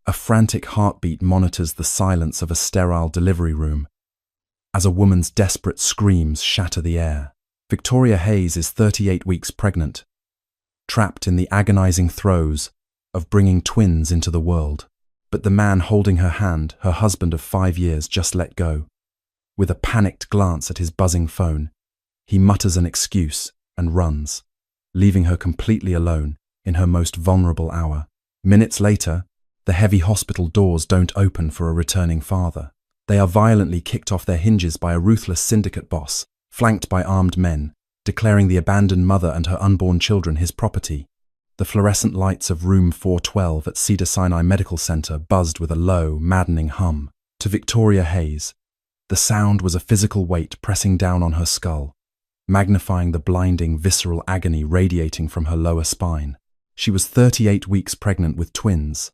A frantic heartbeat monitors the silence of a sterile delivery room as a woman's desperate screams shatter the air. Victoria Hayes is 38 weeks pregnant, trapped in the agonizing throes of bringing twins into the world. But the man holding her hand, her husband of 5 years, just let go. With a panicked glance at his buzzing phone, he mutters an excuse and runs, leaving her completely alone in her most vulnerable hour. Minutes later, the heavy hospital doors don't open for a returning father. They are violently kicked off their hinges by a ruthless syndicate boss, flanked by armed men, declaring the abandoned mother and her unborn children his property. The fluorescent lights of room 412 at Cedars-Sinai Medical Center buzzed with a low, maddening hum. To Victoria Hayes, the sound was a physical weight pressing down on her skull, magnifying the blinding, visceral agony radiating from her lower spine. She was 38 weeks pregnant with twins,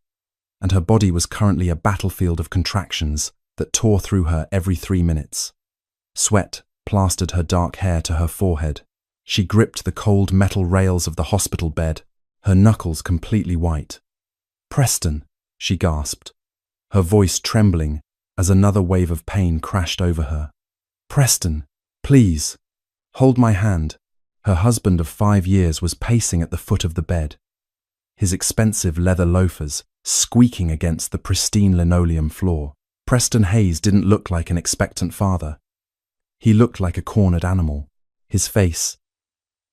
and her body was currently a battlefield of contractions that tore through her every 3 minutes. Sweat plastered her dark hair to her forehead. She gripped the cold metal rails of the hospital bed, her knuckles completely white. "Preston," she gasped, her voice trembling as another wave of pain crashed over her. "Preston, please, hold my hand." Her husband of 5 years was pacing at the foot of the bed, his expensive leather loafers squeaking against the pristine linoleum floor. Preston Hayes didn't look like an expectant father. He looked like a cornered animal. His face,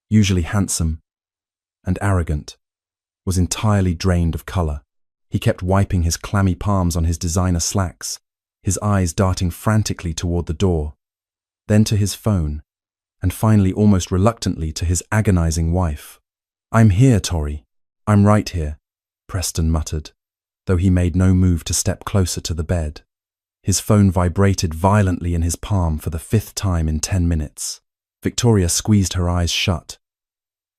usually handsome and arrogant, was entirely drained of color. He kept wiping his clammy palms on his designer slacks, his eyes darting frantically toward the door, then to his phone, and finally almost reluctantly to his agonizing wife. "I'm here, Tori. I'm right here," Preston muttered, though he made no move to step closer to the bed. His phone vibrated violently in his palm for the 5th time in 10 minutes. Victoria squeezed her eyes shut,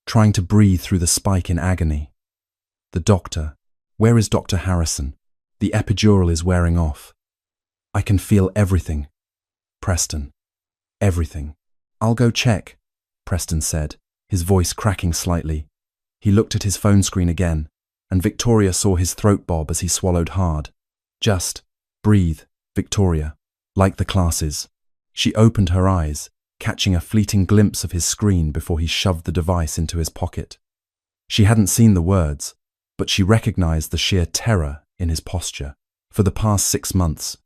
trying to breathe through the spike in agony. "The doctor. Where is Dr. Harrison? The epidural is wearing off. I can feel everything." "Preston. Everything." "I'll go check," Preston said, his voice cracking slightly. He looked at his phone screen again, and Victoria saw his throat bob as he swallowed hard. "Just breathe, Victoria, like the classes." She opened her eyes, catching a fleeting glimpse of his screen before he shoved the device into his pocket. She hadn't seen the words, but she recognized the sheer terror in his posture. For the past 6 months,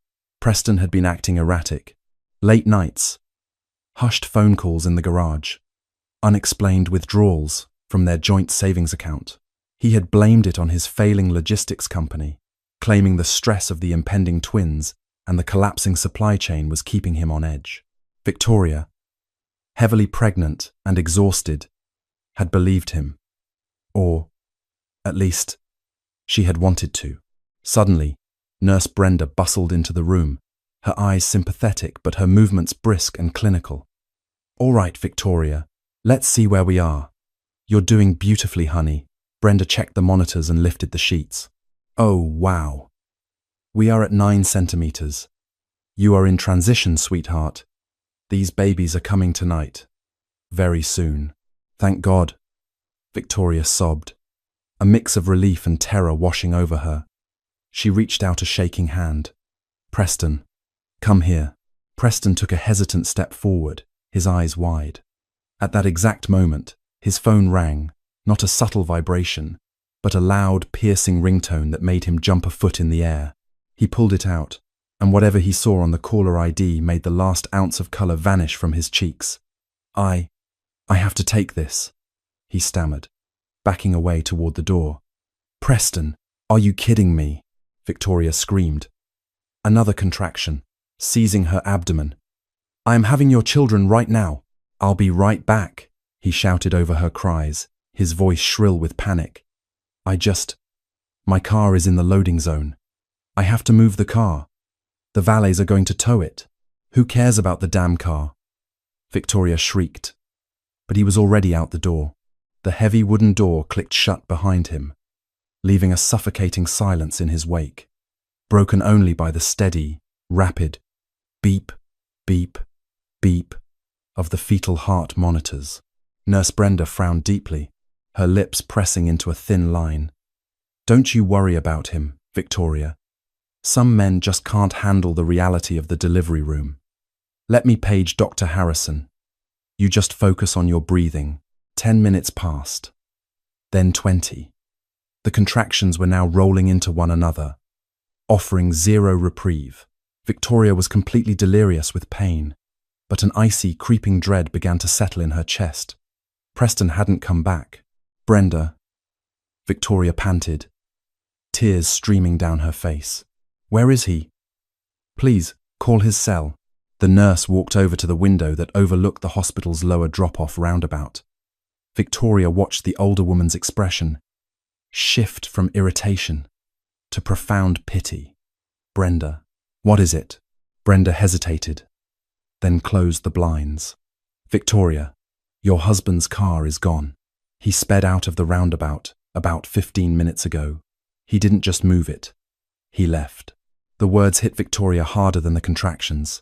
Preston had been acting erratic. Late nights, hushed phone calls in the garage, unexplained withdrawals from their joint savings account. He had blamed it on his failing logistics company, claiming the stress of the impending twins and the collapsing supply chain was keeping him on edge. Victoria, heavily pregnant and exhausted, had believed him. Or, at least, she had wanted to. Suddenly, Nurse Brenda bustled into the room, her eyes sympathetic but her movements brisk and clinical. "All right, Victoria, let's see where we are." "You're doing beautifully, honey." Brenda checked the monitors and lifted the sheets. "Oh, wow. We are at 9 centimeters. You are in transition, sweetheart. These babies are coming tonight. Very soon. Thank God." Victoria sobbed, a mix of relief and terror washing over her. She reached out a shaking hand. "Preston, come here." Preston took a hesitant step forward, his eyes wide. At that exact moment, his phone rang, not a subtle vibration, but a loud, piercing ringtone that made him jump a foot in the air. He pulled it out, and whatever he saw on the caller ID made the last ounce of color vanish from his cheeks. I have to take this," he stammered, backing away toward the door. "Preston, are you kidding me?" Victoria screamed. Another contraction, seizing her abdomen. "I am having your children right now. I'll be right back," he shouted over her cries, his voice shrill with panic. My car is in the loading zone. I have to move the car. The valets are going to tow it. Who cares about the damn car?" Victoria shrieked, but he was already out the door. The heavy wooden door clicked shut behind him, leaving a suffocating silence in his wake, broken only by the steady, rapid beep, beep, beep of the fetal heart monitors. Nurse Brenda frowned deeply, her lips pressing into a thin line. "Don't you worry about him," Victoria. Some men just can't handle the reality of the delivery room. Let me page Dr. Harrison. You just focus on your breathing. 10 minutes passed. Then 20. The contractions were now rolling into one another, offering zero reprieve. Victoria was completely delirious with pain, but an icy, creeping dread began to settle in her chest. Preston hadn't come back. Brenda. Victoria panted, tears streaming down her face. Where is he? Please, call his cell. The nurse walked over to the window that overlooked the hospital's lower drop-off roundabout. Victoria watched the older woman's expression shift from irritation to profound pity. Brenda. What is it? Brenda hesitated, then closed the blinds. Victoria, your husband's car is gone. He sped out of the roundabout about 15 minutes ago. He didn't just move it. He left. The words hit Victoria harder than the contractions.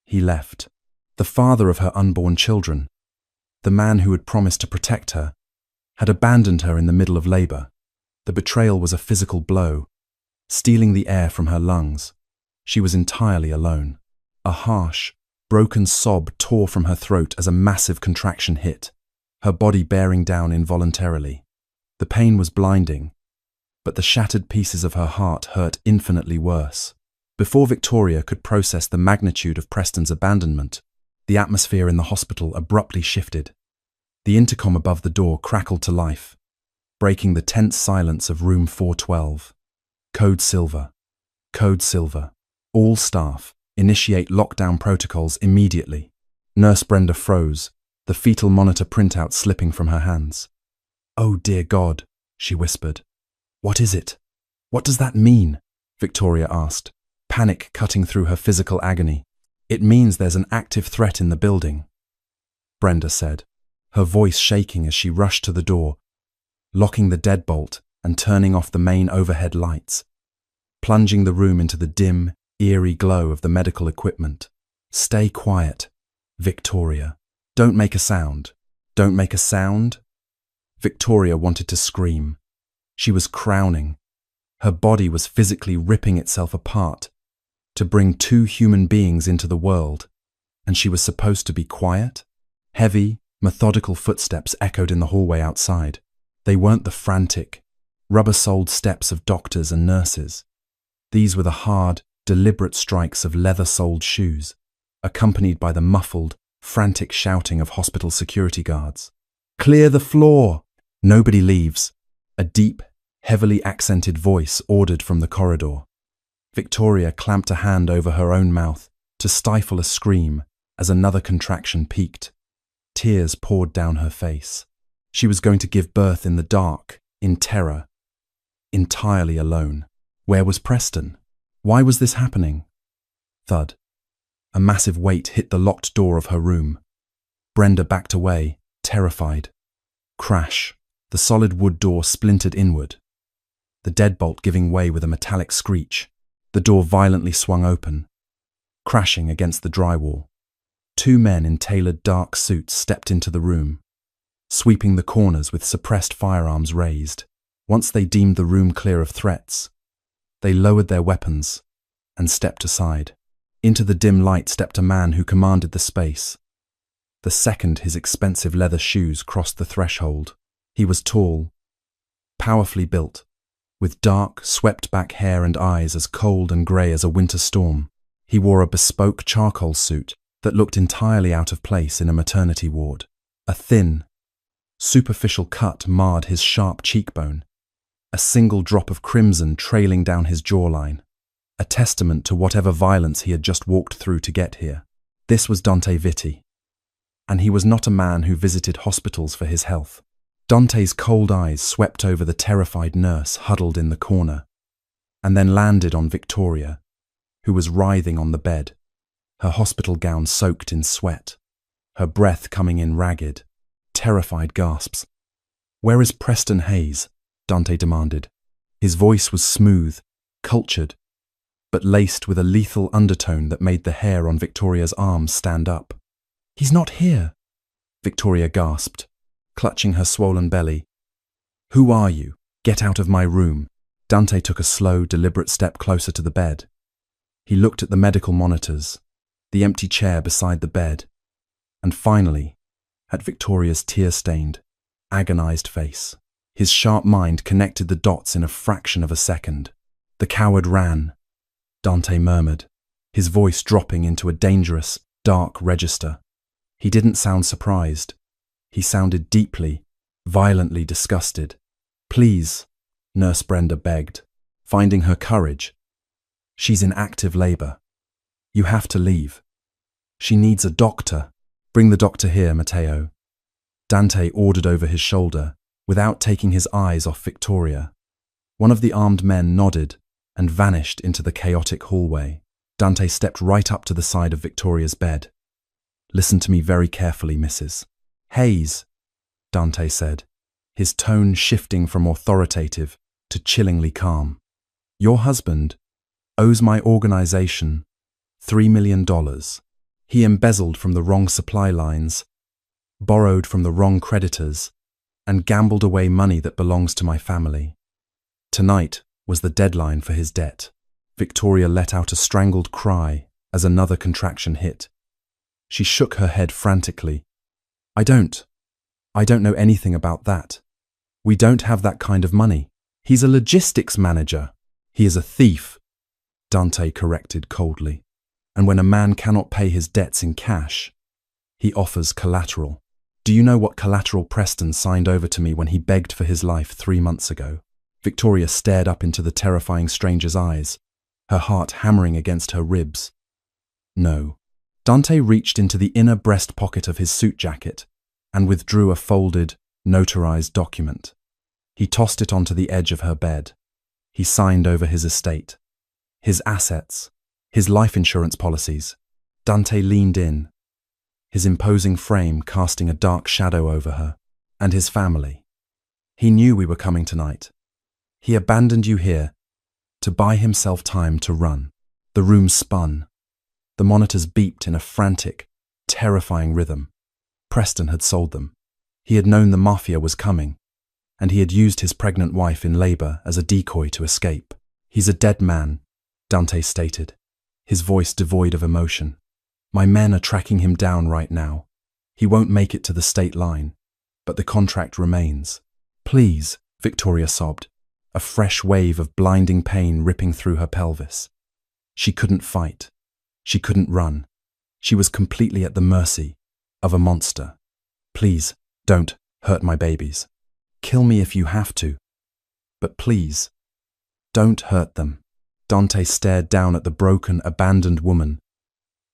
He left. The father of her unborn children, the man who had promised to protect her, had abandoned her in the middle of labor. The betrayal was a physical blow, stealing the air from her lungs. She was entirely alone. A harsh, broken sob tore from her throat as a massive contraction hit, her body bearing down involuntarily. The pain was blinding, but the shattered pieces of her heart hurt infinitely worse. Before Victoria could process the magnitude of Preston's abandonment, the atmosphere in the hospital abruptly shifted. The intercom above the door crackled to life, breaking the tense silence of room 412. Code Silver. Code Silver. All staff, initiate lockdown protocols immediately. Nurse Brenda froze, the fetal monitor printout slipping from her hands. Oh dear God, she whispered. What is it? What does that mean? Victoria asked, panic cutting through her physical agony. It means there's an active threat in the building, Brenda said, her voice shaking as she rushed to the door, locking the deadbolt and turning off the main overhead lights, plunging the room into the dim, eerie glow of the medical equipment. Stay quiet, Victoria. Don't make a sound. Don't make a sound. Victoria wanted to scream. She was crowning. Her body was physically ripping itself apart to bring two human beings into the world, and she was supposed to be quiet? Heavy, methodical footsteps echoed in the hallway outside. They weren't the frantic, rubber-soled steps of doctors and nurses. These were the hard, deliberate strikes of leather-soled shoes, accompanied by the muffled, frantic shouting of hospital security guards. Clear the floor! Nobody leaves. A deep, heavily accented voice ordered from the corridor. Victoria clamped a hand over her own mouth to stifle a scream as another contraction peaked. Tears poured down her face. She was going to give birth in the dark, in terror, entirely alone. Where was Preston? Why was this happening? Thud. A massive weight hit the locked door of her room. Brenda backed away, terrified. Crash. The solid wood door splintered inward, the deadbolt giving way with a metallic screech. The door violently swung open, crashing against the drywall. Two men in tailored dark suits stepped into the room, sweeping the corners with suppressed firearms raised. Once they deemed the room clear of threats, they lowered their weapons and stepped aside. Into the dim light stepped a man who commanded the space. The second his expensive leather shoes crossed the threshold, he was tall, powerfully built, with dark, swept-back hair and eyes as cold and grey as a winter storm. He wore a bespoke charcoal suit that looked entirely out of place in a maternity ward. A thin, superficial cut marred his sharp cheekbone, a single drop of crimson trailing down his jawline, a testament to whatever violence he had just walked through to get here. This was Dante Vitti, and he was not a man who visited hospitals for his health. Dante's cold eyes swept over the terrified nurse huddled in the corner, and then landed on Victoria, who was writhing on the bed, her hospital gown soaked in sweat, her breath coming in ragged, terrified gasps. "Where is Preston Hayes?" Dante demanded. His voice was smooth, cultured, but laced with a lethal undertone that made the hair on Victoria's arms stand up. "He's not here," Victoria gasped, clutching her swollen belly. "Who are you? Get out of my room." Dante took a slow, deliberate step closer to the bed. He looked at the medical monitors, the empty chair beside the bed, and finally, at Victoria's tear-stained, agonized face. His sharp mind connected the dots in a fraction of a second. "The coward ran," Dante murmured, his voice dropping into a dangerous, dark register. He didn't sound surprised. He sounded deeply, violently disgusted. "Please," Nurse Brenda begged, finding her courage. "She's in active labor. You have to leave. She needs a doctor. Bring the doctor here, Matteo." Dante ordered over his shoulder, without taking his eyes off Victoria. One of the armed men nodded and vanished into the chaotic hallway. Dante stepped right up to the side of Victoria's bed. "Listen to me very carefully, Mrs. Hayes," Dante said, his tone shifting from authoritative to chillingly calm. "Your husband owes my organization $3 million. He embezzled from the wrong supply lines, borrowed from the wrong creditors, and gambled away money that belongs to my family. Tonight was the deadline for his debt." Victoria let out a strangled cry as another contraction hit. She shook her head frantically. I don't know anything about that. We don't have that kind of money. He's a logistics manager." "He is a thief," Dante corrected coldly. "And when a man cannot pay his debts in cash, he offers collateral. Do you know what collateral Preston signed over to me when he begged for his life 3 months ago?" Victoria stared up into the terrifying stranger's eyes, her heart hammering against her ribs. "No." Dante reached into the inner breast pocket of his suit jacket and withdrew a folded, notarized document. He tossed it onto the edge of her bed. He signed over his estate, his assets, his life insurance policies. Dante leaned in, his imposing frame casting a dark shadow over her, and his family. "He knew we were coming tonight. He abandoned you here to buy himself time to run." The room spun. The monitors beeped in a frantic, terrifying rhythm. Preston had sold them. He had known the Mafia was coming, and he had used his pregnant wife in labor as a decoy to escape. "He's a dead man," Dante stated, his voice devoid of emotion. "My men are tracking him down right now. He won't make it to the state line, but the contract remains." "Please," Victoria sobbed, a fresh wave of blinding pain ripping through her pelvis. She couldn't fight. She couldn't run. She was completely at the mercy of a monster. "Please, don't hurt my babies. Kill me if you have to. But please, don't hurt them." Dante stared down at the broken, abandoned woman.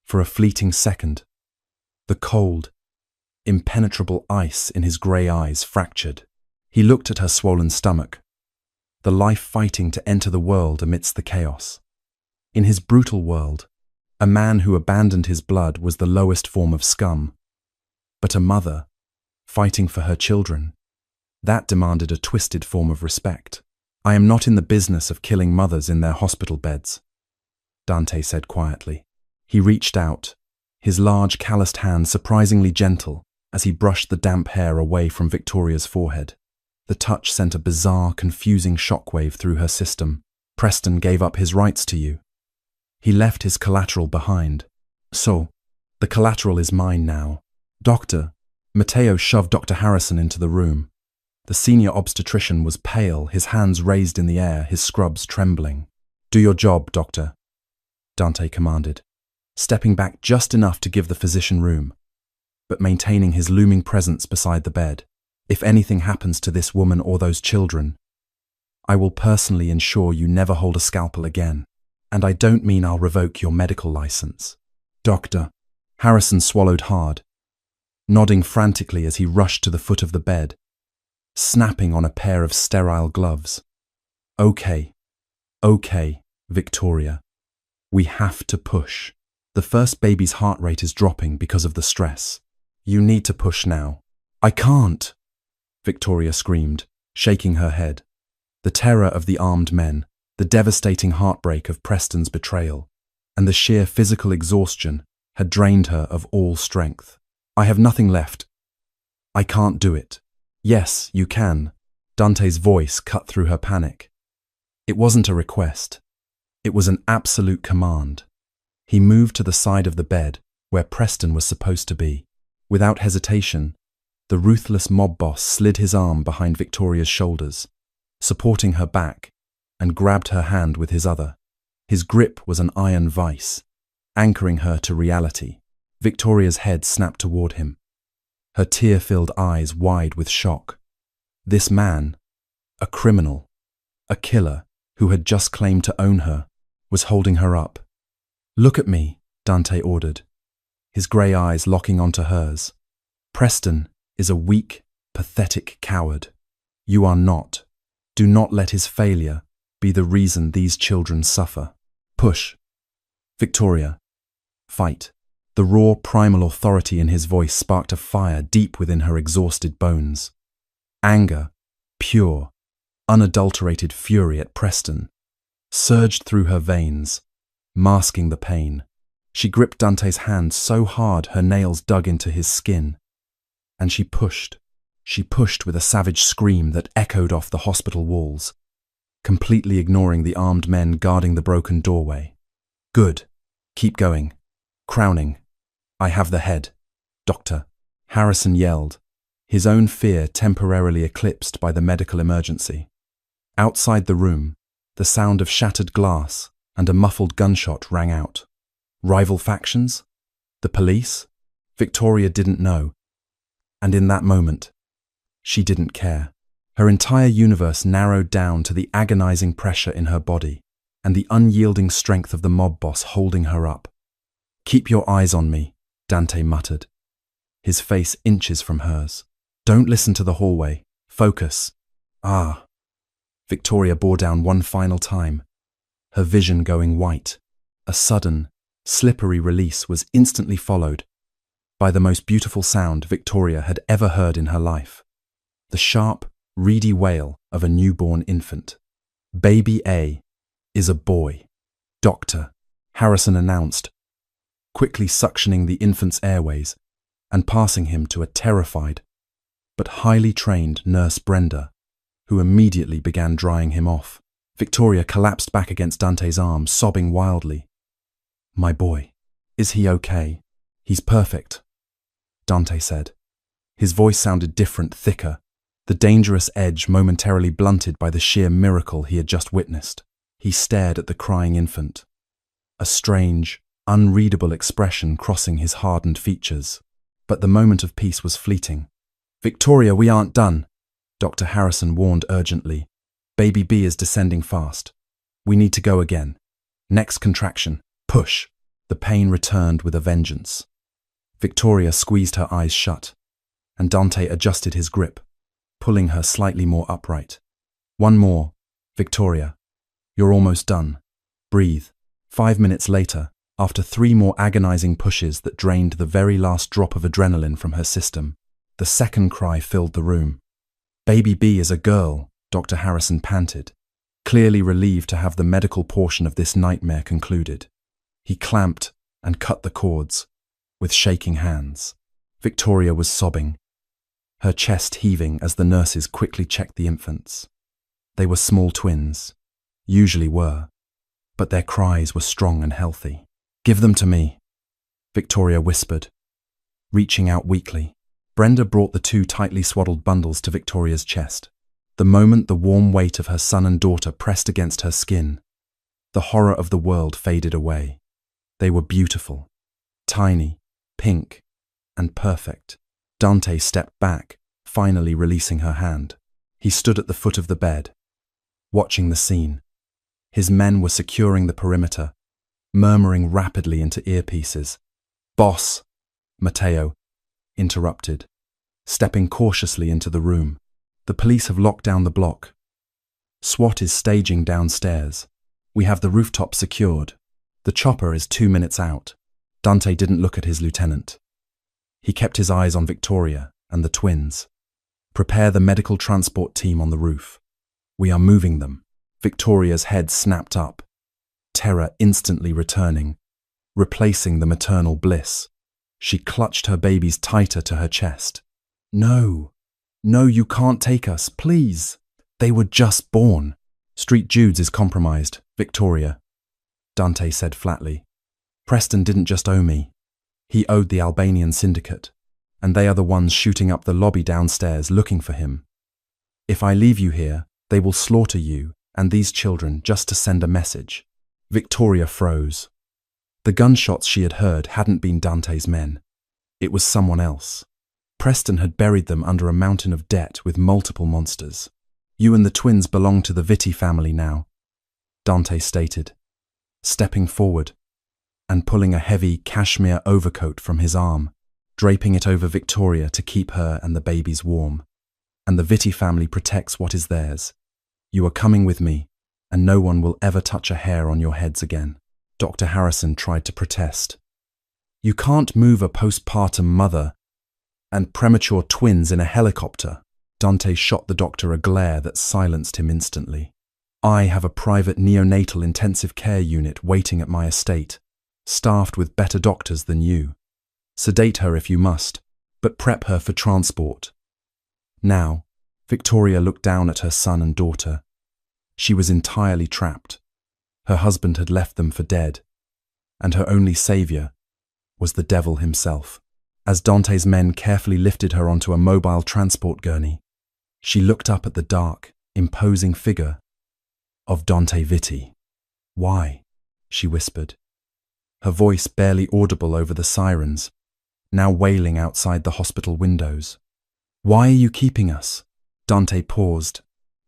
For a fleeting second, the cold, impenetrable ice in his grey eyes fractured. He looked at her swollen stomach, the life fighting to enter the world amidst the chaos. In his brutal world, a man who abandoned his blood was the lowest form of scum. But a mother, fighting for her children, that demanded a twisted form of respect. "I am not in the business of killing mothers in their hospital beds," Dante said quietly. He reached out, his large calloused hand surprisingly gentle as he brushed the damp hair away from Victoria's forehead. The touch sent a bizarre, confusing shockwave through her system. "Preston gave up his rights to you. He left his collateral behind. So, the collateral is mine now." "Doctor," Matteo shoved Dr. Harrison into the room. The senior obstetrician was pale, his hands raised in the air, his scrubs trembling. "Do your job, doctor," Dante commanded, stepping back just enough to give the physician room, but maintaining his looming presence beside the bed. "If anything happens to this woman or those children, I will personally ensure you never hold a scalpel again. And I don't mean I'll revoke your medical license." "Doctor." Harrison swallowed hard, nodding frantically as he rushed to the foot of the bed, snapping on a pair of sterile gloves. Okay, Victoria. We have to push. The first baby's heart rate is dropping because of the stress. You need to push now." "I can't," Victoria screamed, shaking her head. The terror of the armed men, the devastating heartbreak of Preston's betrayal, and the sheer physical exhaustion had drained her of all strength. "I have nothing left. I can't do it." "Yes, you can," Dante's voice cut through her panic. It wasn't a request. It was an absolute command. He moved to the side of the bed where Preston was supposed to be. Without hesitation, the ruthless mob boss slid his arm behind Victoria's shoulders, supporting her back, and grabbed her hand with his other. His grip was an iron vice, anchoring her to reality. Victoria's head snapped toward him, her tear-filled eyes wide with shock. This man, a criminal, a killer who had just claimed to own her, was holding her up. "Look at me," Dante ordered, his grey eyes locking onto hers. "Preston is a weak, pathetic coward. You are not. Do not let his failure be the reason these children suffer. Push. Victoria. Fight." The raw, primal authority in his voice sparked a fire deep within her exhausted bones. Anger, pure, unadulterated fury at Preston, surged through her veins, masking the pain. She gripped Dante's hand so hard her nails dug into his skin. And she pushed with a savage scream that echoed off the hospital walls, completely ignoring the armed men guarding the broken doorway. "Good. Keep going. Crowning. I have the head. Doctor," Harrison yelled, his own fear temporarily eclipsed by the medical emergency. Outside the room, the sound of shattered glass and a muffled gunshot rang out. Rival factions? The police? Victoria didn't know. And in that moment, she didn't care. Her entire universe narrowed down to the agonizing pressure in her body and the unyielding strength of the mob boss holding her up. "Keep your eyes on me," Dante muttered, his face inches from hers. "Don't listen to the hallway. Focus." "Ah." Victoria bore down one final time, her vision going white. A sudden, slippery release was instantly followed by the most beautiful sound Victoria had ever heard in her life. The sharp, reedy wail of a newborn infant. "Baby A is a boy, Doctor," Harrison announced, quickly suctioning the infant's airways and passing him to a terrified but highly trained nurse Brenda, who immediately began drying him off. Victoria collapsed back against Dante's arm, sobbing wildly. "My boy, is he okay? He's perfect," Dante said. His voice sounded different, thicker, the dangerous edge momentarily blunted by the sheer miracle he had just witnessed. He stared at the crying infant, a strange, unreadable expression crossing his hardened features. But the moment of peace was fleeting. "Victoria, we aren't done," Dr. Harrison warned urgently. "Baby B is descending fast. We need to go again. Next contraction. Push." The pain returned with a vengeance. Victoria squeezed her eyes shut, and Dante adjusted his grip, pulling her slightly more upright. "One more, Victoria. You're almost done. Breathe." 5 minutes later, after 3 more agonizing pushes that drained the very last drop of adrenaline from her system, the second cry filled the room. "Baby B is a girl," Dr. Harrison panted, clearly relieved to have the medical portion of this nightmare concluded. He clamped and cut the cords, with shaking hands. Victoria was sobbing, her chest heaving as the nurses quickly checked the infants. They were small twins, usually were, but their cries were strong and healthy. "Give them to me," Victoria whispered, reaching out weakly. Brenda brought the 2 tightly swaddled bundles to Victoria's chest. The moment the warm weight of her son and daughter pressed against her skin, the horror of the world faded away. They were beautiful, tiny, pink, and perfect. Dante stepped back, finally releasing her hand. He stood at the foot of the bed, watching the scene. His men were securing the perimeter, murmuring rapidly into earpieces. "Boss," Matteo interrupted, stepping cautiously into the room. "The police have locked down the block. SWAT is staging downstairs. We have the rooftop secured. The chopper is 2 minutes out." Dante didn't look at his lieutenant. He kept his eyes on Victoria and the twins. "Prepare the medical transport team on the roof. We are moving them." Victoria's head snapped up, terror instantly returning, replacing the maternal bliss. She clutched her babies tighter to her chest. "No, no, you can't take us, please. They were just born." Street Jude's is compromised, Victoria, Dante said flatly. Preston didn't just owe me. He owed the Albanian syndicate, and they are the ones shooting up the lobby downstairs looking for him. If I leave you here, they will slaughter you and these children just to send a message. Victoria froze. The gunshots she had heard hadn't been Dante's men. It was someone else. Preston had buried them under a mountain of debt with multiple monsters. You and the twins belong to the Vitti family now, Dante stated, stepping forward and pulling a heavy cashmere overcoat from his arm, draping it over Victoria to keep her and the babies warm. And the Vitti family protects what is theirs. You are coming with me, and no one will ever touch a hair on your heads again. Dr. Harrison tried to protest. You can't move a postpartum mother and premature twins in a helicopter. Dante shot the doctor a glare that silenced him instantly. I have a private neonatal intensive care unit waiting at my estate, staffed with better doctors than you. Sedate her if you must, but prep her for transport. Now, Victoria looked down at her son and daughter. She was entirely trapped. Her husband had left them for dead, and her only savior was the devil himself. As Dante's men carefully lifted her onto a mobile transport gurney, she looked up at the dark, imposing figure of Dante Vitti. Why? She whispered, her voice barely audible over the sirens, now wailing outside the hospital windows. Why are you keeping us? Dante paused,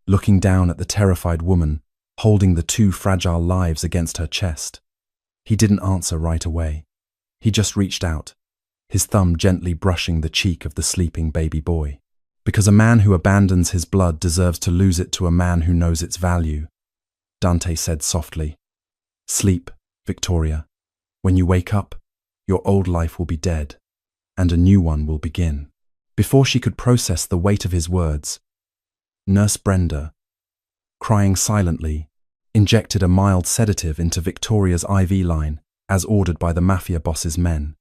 looking down at the terrified woman, holding the two fragile lives against her chest. He didn't answer right away. He just reached out, his thumb gently brushing the cheek of the sleeping baby boy. Because a man who abandons his blood deserves to lose it to a man who knows its value, Dante said softly. Sleep, Victoria. When you wake up, your old life will be dead, and a new one will begin. Before she could process the weight of his words, Nurse Brenda, crying silently, injected a mild sedative into Victoria's IV line, as ordered by the Mafia Boss's men.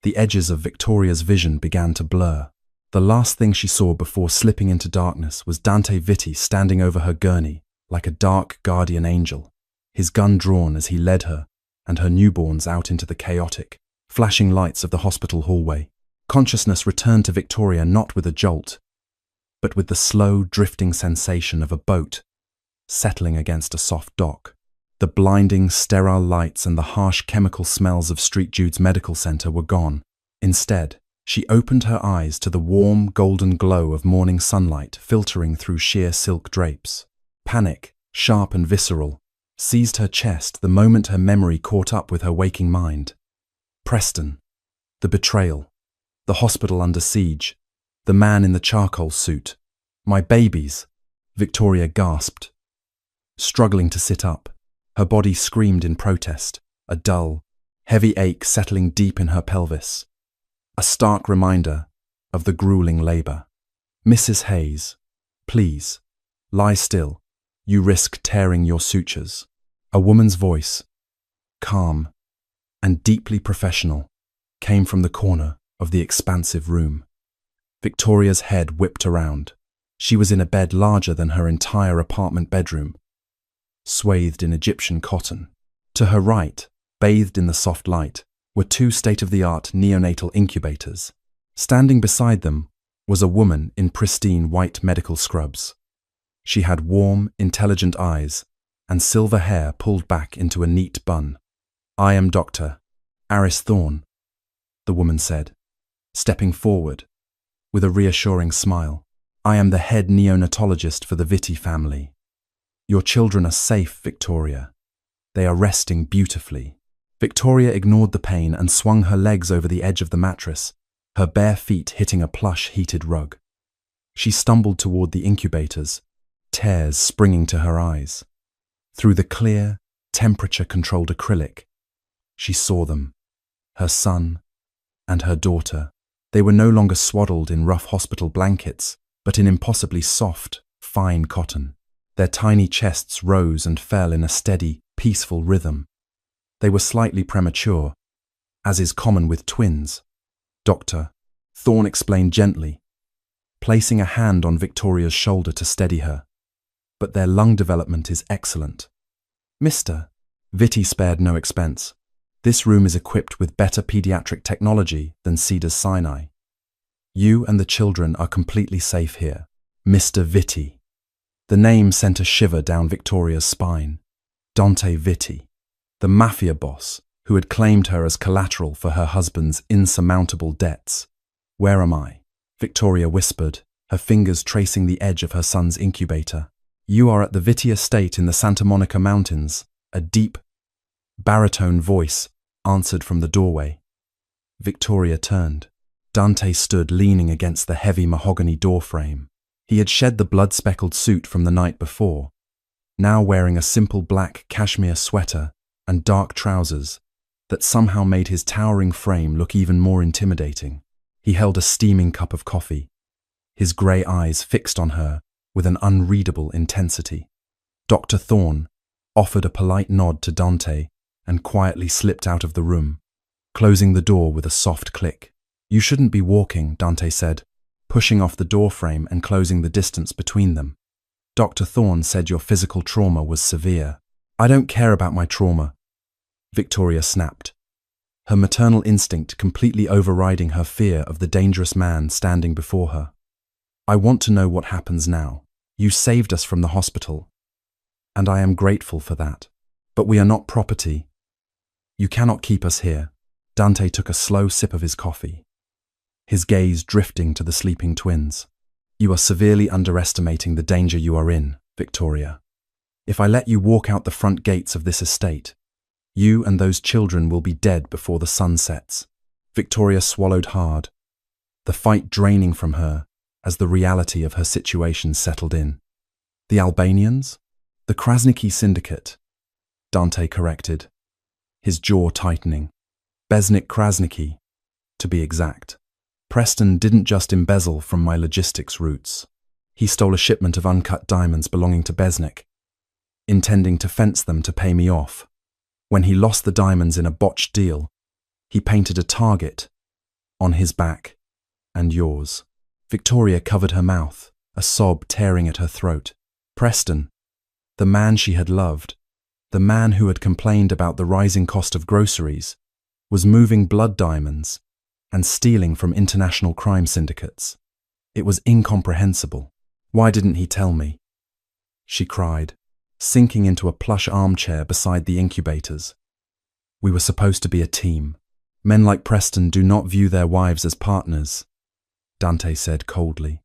The edges of Victoria's vision began to blur. The last thing she saw before slipping into darkness was Dante Vitti standing over her gurney like a dark guardian angel, his gun drawn as he led her and her newborns out into the chaotic, flashing lights of the hospital hallway. Consciousness returned to Victoria not with a jolt, but with the slow, drifting sensation of a boat settling against a soft dock. The blinding, sterile lights and the harsh chemical smells of Street Jude's medical center were gone. Instead, she opened her eyes to the warm, golden glow of morning sunlight filtering through sheer silk drapes. Panic, sharp and visceral, seized her chest the moment her memory caught up with her waking mind. Preston, the betrayal, the hospital under siege, the man in the charcoal suit. My babies, Victoria gasped. Struggling to sit up, her body screamed in protest, a dull, heavy ache settling deep in her pelvis. A stark reminder of the grueling labor. Mrs. Hayes, please, lie still. You risk tearing your sutures. A woman's voice, calm and deeply professional, came from the corner of the expansive room. Victoria's head whipped around. She was in a bed larger than her entire apartment bedroom, swathed in Egyptian cotton. To her right, bathed in the soft light, were two state-of-the-art neonatal incubators. Standing beside them was a woman in pristine white medical scrubs. She had warm, intelligent eyes and silver hair pulled back into a neat bun. I am Dr. Aris Thorne, the woman said, stepping forward with a reassuring smile. I am the head neonatologist for the Vitti family. Your children are safe, Victoria. They are resting beautifully. Victoria ignored the pain and swung her legs over the edge of the mattress, her bare feet hitting a plush, heated rug. She stumbled toward the incubators, tears springing to her eyes. Through the clear, temperature-controlled acrylic, she saw them, her son and her daughter. They were no longer swaddled in rough hospital blankets, but in impossibly soft, fine cotton. Their tiny chests rose and fell in a steady, peaceful rhythm. They were slightly premature, as is common with twins. Dr. Thorne explained gently, placing a hand on Victoria's shoulder to steady her. but their lung development is excellent. Mr. Vitti spared no expense. This room is equipped with better pediatric technology than Cedars-Sinai. You and the children are completely safe here. Mr. Vitti. The name sent a shiver down Victoria's spine. Dante Vitti, the Mafia Boss, who had claimed her as collateral for her husband's insurmountable debts. Where am I? Victoria whispered, her fingers tracing the edge of her son's incubator. You are at the Vitti estate in the Santa Monica Mountains. A deep, baritone voice answered from the doorway. Victoria turned. Dante stood leaning against the heavy mahogany doorframe. He had shed the blood-speckled suit from the night before, now wearing a simple black cashmere sweater and dark trousers that somehow made his towering frame look even more intimidating. He held a steaming cup of coffee, his grey eyes fixed on her with an unreadable intensity. Dr. Thorne offered a polite nod to Dante and quietly slipped out of the room, closing the door with a soft click. You shouldn't be walking, Dante said, pushing off the doorframe and closing the distance between them. Dr. Thorne said your physical trauma was severe. I don't care about my trauma, Victoria snapped, her maternal instinct completely overriding her fear of the dangerous man standing before her. I want to know what happens now. You saved us from the hospital, and I am grateful for that. But we are not property. You cannot keep us here. Dante took a slow sip of his coffee, his gaze drifting to the sleeping twins. You are severely underestimating the danger you are in, Victoria. If I let you walk out the front gates of this estate, you and those children will be dead before the sun sets. Victoria swallowed hard, the fight draining from her as the reality of her situation settled in. The Albanians? The Krasniki syndicate, Dante corrected, his jaw tightening. Besnik Krasniki, to be exact. Preston didn't just embezzle from my logistics routes. He stole a shipment of uncut diamonds belonging to Besnik, intending to fence them to pay me off. When he lost the diamonds in a botched deal, he painted a target on his back and yours. Victoria covered her mouth, a sob tearing at her throat. Preston, the man she had loved, the man who had complained about the rising cost of groceries, was moving blood diamonds and stealing from international crime syndicates. It was incomprehensible. Why didn't he tell me? She cried, sinking into a plush armchair beside the incubators. We were supposed to be a team. Men like Preston do not view their wives as partners, Dante said coldly.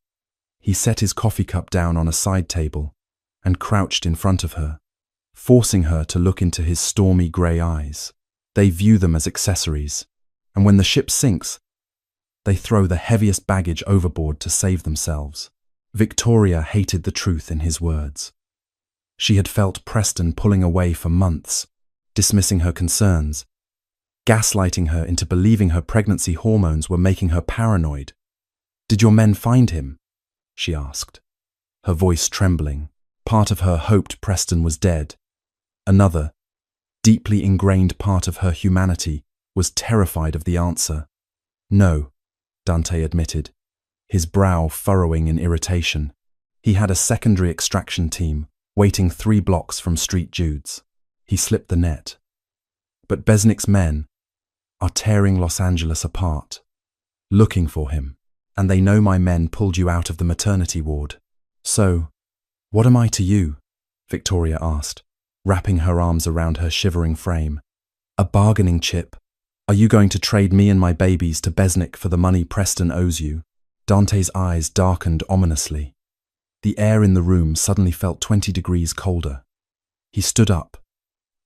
He set his coffee cup down on a side table and crouched in front of her, forcing her to look into his stormy grey eyes. They view them as accessories, and when the ship sinks, they throw the heaviest baggage overboard to save themselves. Victoria hated the truth in his words. She had felt Preston pulling away for months, dismissing her concerns, gaslighting her into believing her pregnancy hormones were making her paranoid. Did your men find him? She asked, her voice trembling. Part of her hoped Preston was dead. Another, deeply ingrained part of her humanity was terrified of the answer. No, Dante admitted, his brow furrowing in irritation. He had a secondary extraction team waiting 3 blocks from Street Jude's. He slipped the net. But Besnik's men are tearing Los Angeles apart, looking for him, and they know my men pulled you out of the maternity ward. So, what am I to you? Victoria asked, wrapping her arms around her shivering frame. A bargaining chip. Are you going to trade me and my babies to Besnik for the money Preston owes you? Dante's eyes darkened ominously. The air in the room suddenly felt 20 degrees colder. He stood up,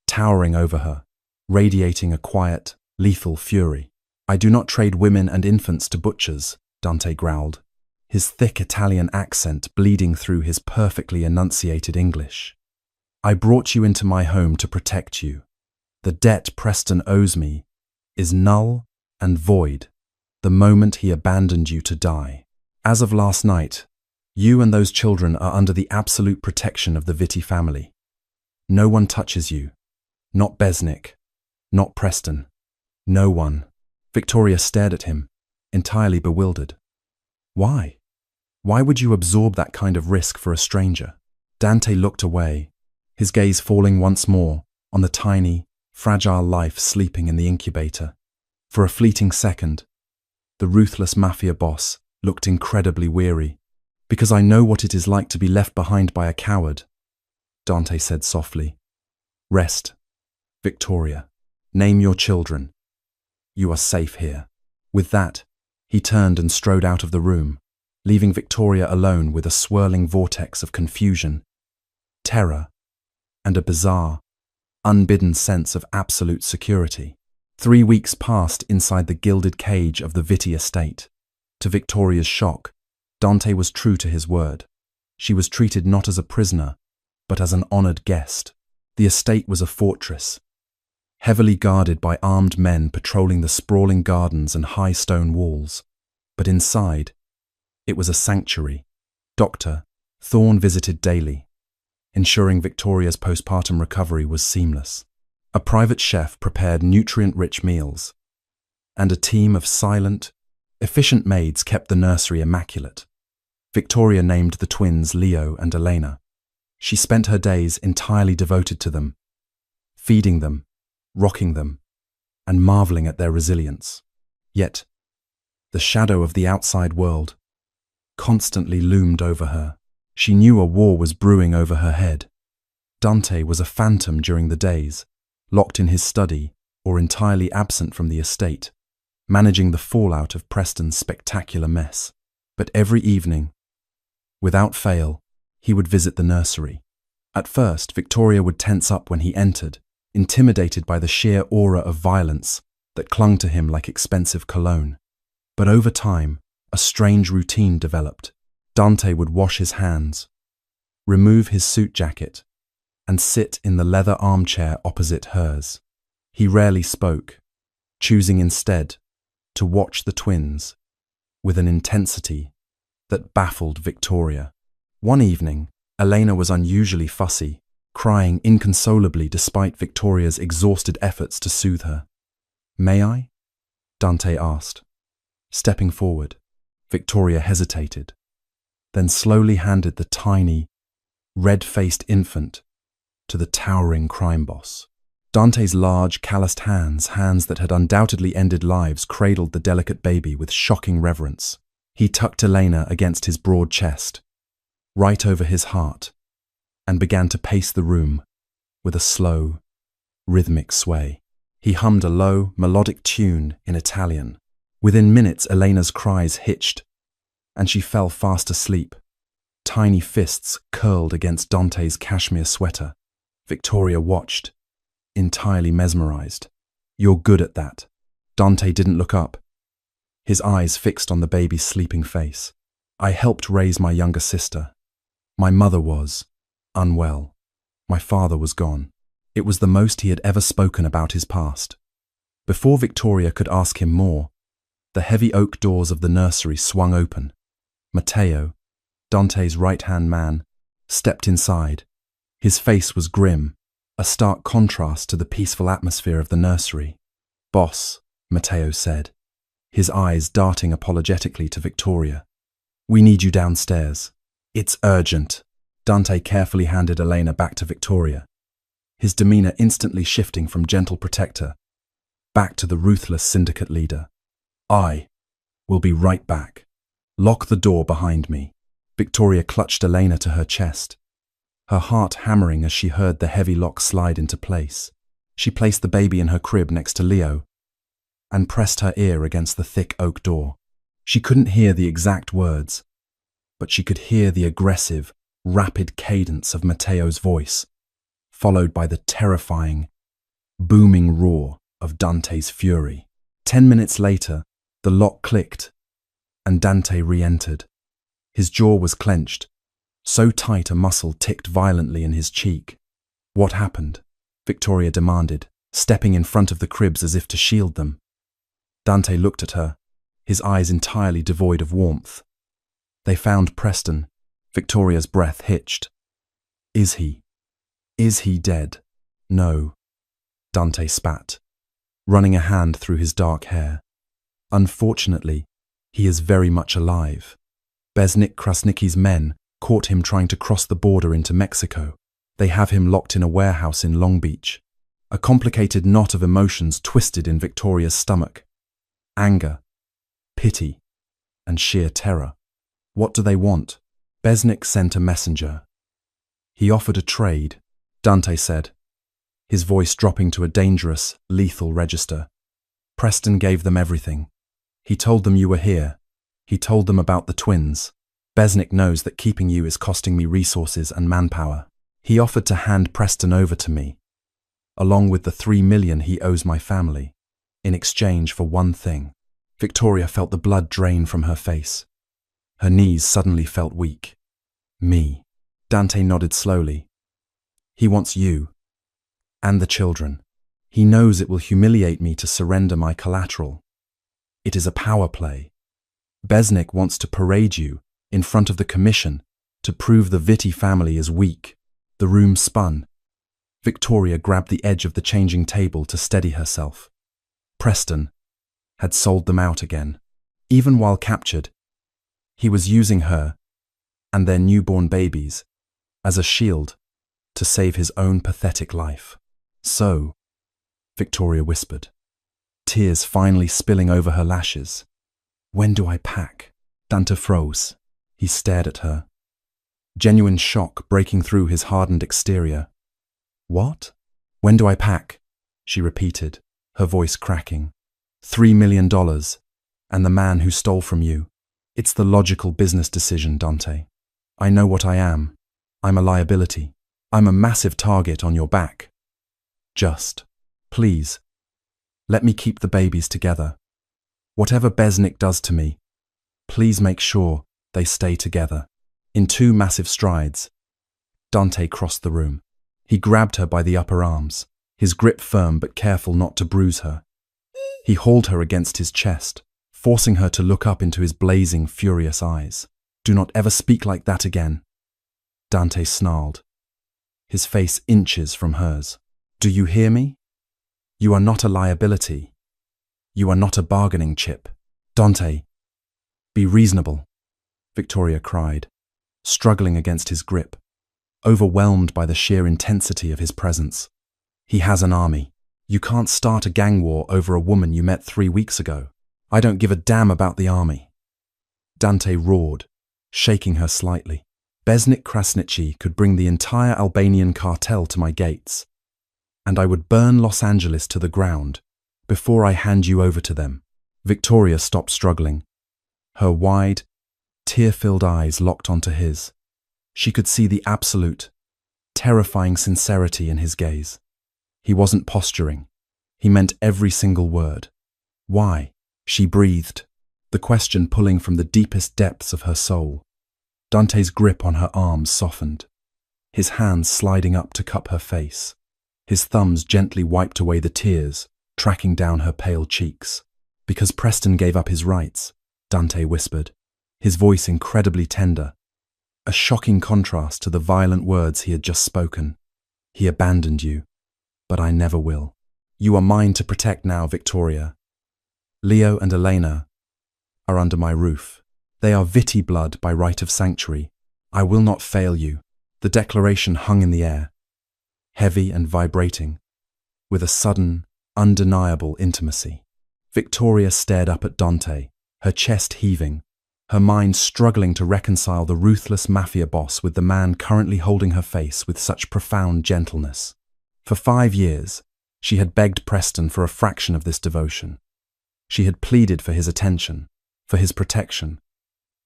towering over her, radiating a quiet, lethal fury. I do not trade women and infants to butchers, Dante growled, his thick Italian accent bleeding through his perfectly enunciated English. I brought you into my home to protect you. The debt Preston owes me is null and void the moment he abandoned you to die. As of last night, you and those children are under the absolute protection of the Vitti family. No one touches you. Not Besnik. Not Preston. No one. Victoria stared at him, entirely bewildered. Why? Why would you absorb that kind of risk for a stranger? Dante looked away, his gaze falling once more on the tiny, fragile life sleeping in the incubator. For a fleeting second, the ruthless mafia boss looked incredibly weary. "Because I know what it is like to be left behind by a coward," Dante said softly. "Rest, Victoria. Name your children. You are safe here." With that, he turned and strode out of the room, leaving Victoria alone with a swirling vortex of confusion, terror, and a bizarre, unbidden sense of absolute security. 3 weeks passed inside the gilded cage of the Vitti estate. To Victoria's shock, Dante was true to his word. She was treated not as a prisoner, but as an honored guest. The estate was a fortress, heavily guarded by armed men patrolling the sprawling gardens and high stone walls. But inside, it was a sanctuary. Dr. Thorne visited daily, ensuring Victoria's postpartum recovery was seamless. A private chef prepared nutrient-rich meals, and a team of silent, efficient maids kept the nursery immaculate. Victoria named the twins Leo and Elena. She spent her days entirely devoted to them, feeding them, rocking them, and marveling at their resilience. Yet, the shadow of the outside world constantly loomed over her. She knew a war was brewing over her head. Dante was a phantom during the days, locked in his study or entirely absent from the estate, managing the fallout of Preston's spectacular mess. But every evening, without fail, he would visit the nursery. At first, Victoria would tense up when he entered, intimidated by the sheer aura of violence that clung to him like expensive cologne. But over time, a strange routine developed. Dante would wash his hands, remove his suit jacket, and sit in the leather armchair opposite hers. He rarely spoke, choosing instead to watch the twins with an intensity that baffled Victoria. One evening, Elena was unusually fussy, crying inconsolably despite Victoria's exhausted efforts to soothe her. "May I?" Dante asked. Stepping forward, Victoria hesitated, then slowly handed the tiny, red-faced infant to the towering crime boss. Dante's large, calloused hands that had undoubtedly ended lives, cradled the delicate baby with shocking reverence. He tucked Elena against his broad chest, right over his heart, and began to pace the room with a slow, rhythmic sway. He hummed a low, melodic tune in Italian. Within minutes, Elena's cries hitched, and she fell fast asleep. Tiny fists curled against Dante's cashmere sweater. Victoria watched, entirely mesmerized. "You're good at that." Dante didn't look up, his eyes fixed on the baby's sleeping face. "I helped raise my younger sister. My mother was unwell. My father was gone." It was the most he had ever spoken about his past. Before Victoria could ask him more, the heavy oak doors of the nursery swung open. Matteo, Dante's right-hand man, stepped inside. His face was grim, a stark contrast to the peaceful atmosphere of the nursery. "Boss," Matteo said, his eyes darting apologetically to Victoria. "We need you downstairs. It's urgent." Dante carefully handed Elena back to Victoria, his demeanor instantly shifting from gentle protector back to the ruthless syndicate leader. "I will be right back. Lock the door behind me." Victoria clutched Elena to her chest, her heart hammering as she heard the heavy lock slide into place. She placed the baby in her crib next to Leo and pressed her ear against the thick oak door. She couldn't hear the exact words, but she could hear the aggressive, rapid cadence of Matteo's voice, followed by the terrifying, booming roar of Dante's fury. 10 minutes later, the lock clicked, and Dante re-entered. His jaw was clenched, so tight a muscle ticked violently in his cheek. "What happened?" Victoria demanded, stepping in front of the cribs as if to shield them. Dante looked at her, his eyes entirely devoid of warmth. "They found Preston." Victoria's breath hitched. Is he dead?" "No," Dante spat, running a hand through his dark hair. "Unfortunately, he is very much alive. Besnik Krasnicki's men caught him trying to cross the border into Mexico. They have him locked in a warehouse in Long Beach. A complicated knot of emotions twisted in Victoria's stomach. Anger, pity, and sheer terror. What do they want? Besnick sent a messenger. He offered a trade, Dante said, his voice dropping to a dangerous, lethal register. Preston gave them everything. He told them you were here. He told them about the twins. Besnick knows that keeping you is costing me resources and manpower. He offered to hand Preston over to me, along with the $3 million he owes my family, in exchange for one thing. Victoria felt the blood drain from her face. Her knees suddenly felt weak. Me. Dante nodded slowly. He wants you. And the children. He knows it will humiliate me to surrender my collateral. It is a power play. Besnick wants to parade you in front of the commission to prove the Vitti family is weak. The room spun. Victoria grabbed the edge of the changing table to steady herself. Preston had sold them out again. Even while captured, he was using her and their newborn babies as a shield to save his own pathetic life. So, Victoria whispered, tears finally spilling over her lashes. When do I pack? Dante froze. He stared at her, genuine shock breaking through his hardened exterior. What? When do I pack? She repeated, her voice cracking. $3 million, and the man who stole from you. It's the logical business decision, Dante. I know what I am. I'm a liability. I'm a massive target on your back. Just, please, let me keep the babies together. Whatever Besnick does to me, please make sure they stay together. In 2 massive strides, Dante crossed the room. He grabbed her by the upper arms, his grip firm but careful not to bruise her. He hauled her against his chest, forcing her to look up into his blazing, furious eyes. Do not ever speak like that again, Dante snarled, his face inches from hers. Do you hear me? You are not a liability. You are not a bargaining chip. Dante, be reasonable, Victoria cried, struggling against his grip, overwhelmed by the sheer intensity of his presence. He has an army. You can't start a gang war over a woman you met 3 weeks ago. I don't give a damn about the army. Dante roared, shaking her slightly. Besnick Krasniqi could bring the entire Albanian cartel to my gates, and I would burn Los Angeles to the ground before I hand you over to them. Victoria stopped struggling. Her wide, tear-filled eyes locked onto his. She could see the absolute, terrifying sincerity in his gaze. He wasn't posturing. He meant every single word. Why? She breathed, the question pulling from the deepest depths of her soul. Dante's grip on her arms softened, his hands sliding up to cup her face. His thumbs gently wiped away the tears, tracking down her pale cheeks. Because Preston gave up his rights, Dante whispered, his voice incredibly tender, a shocking contrast to the violent words he had just spoken. He abandoned you, but I never will. You are mine to protect now, Victoria. Leo and Elena are under my roof. They are Vitti blood by right of sanctuary. I will not fail you. The declaration hung in the air, heavy and vibrating, with a sudden, undeniable intimacy. Victoria stared up at Dante, her chest heaving, her mind struggling to reconcile the ruthless mafia boss with the man currently holding her face with such profound gentleness. For 5 years, she had begged Preston for a fraction of this devotion. She had pleaded for his attention, for his protection,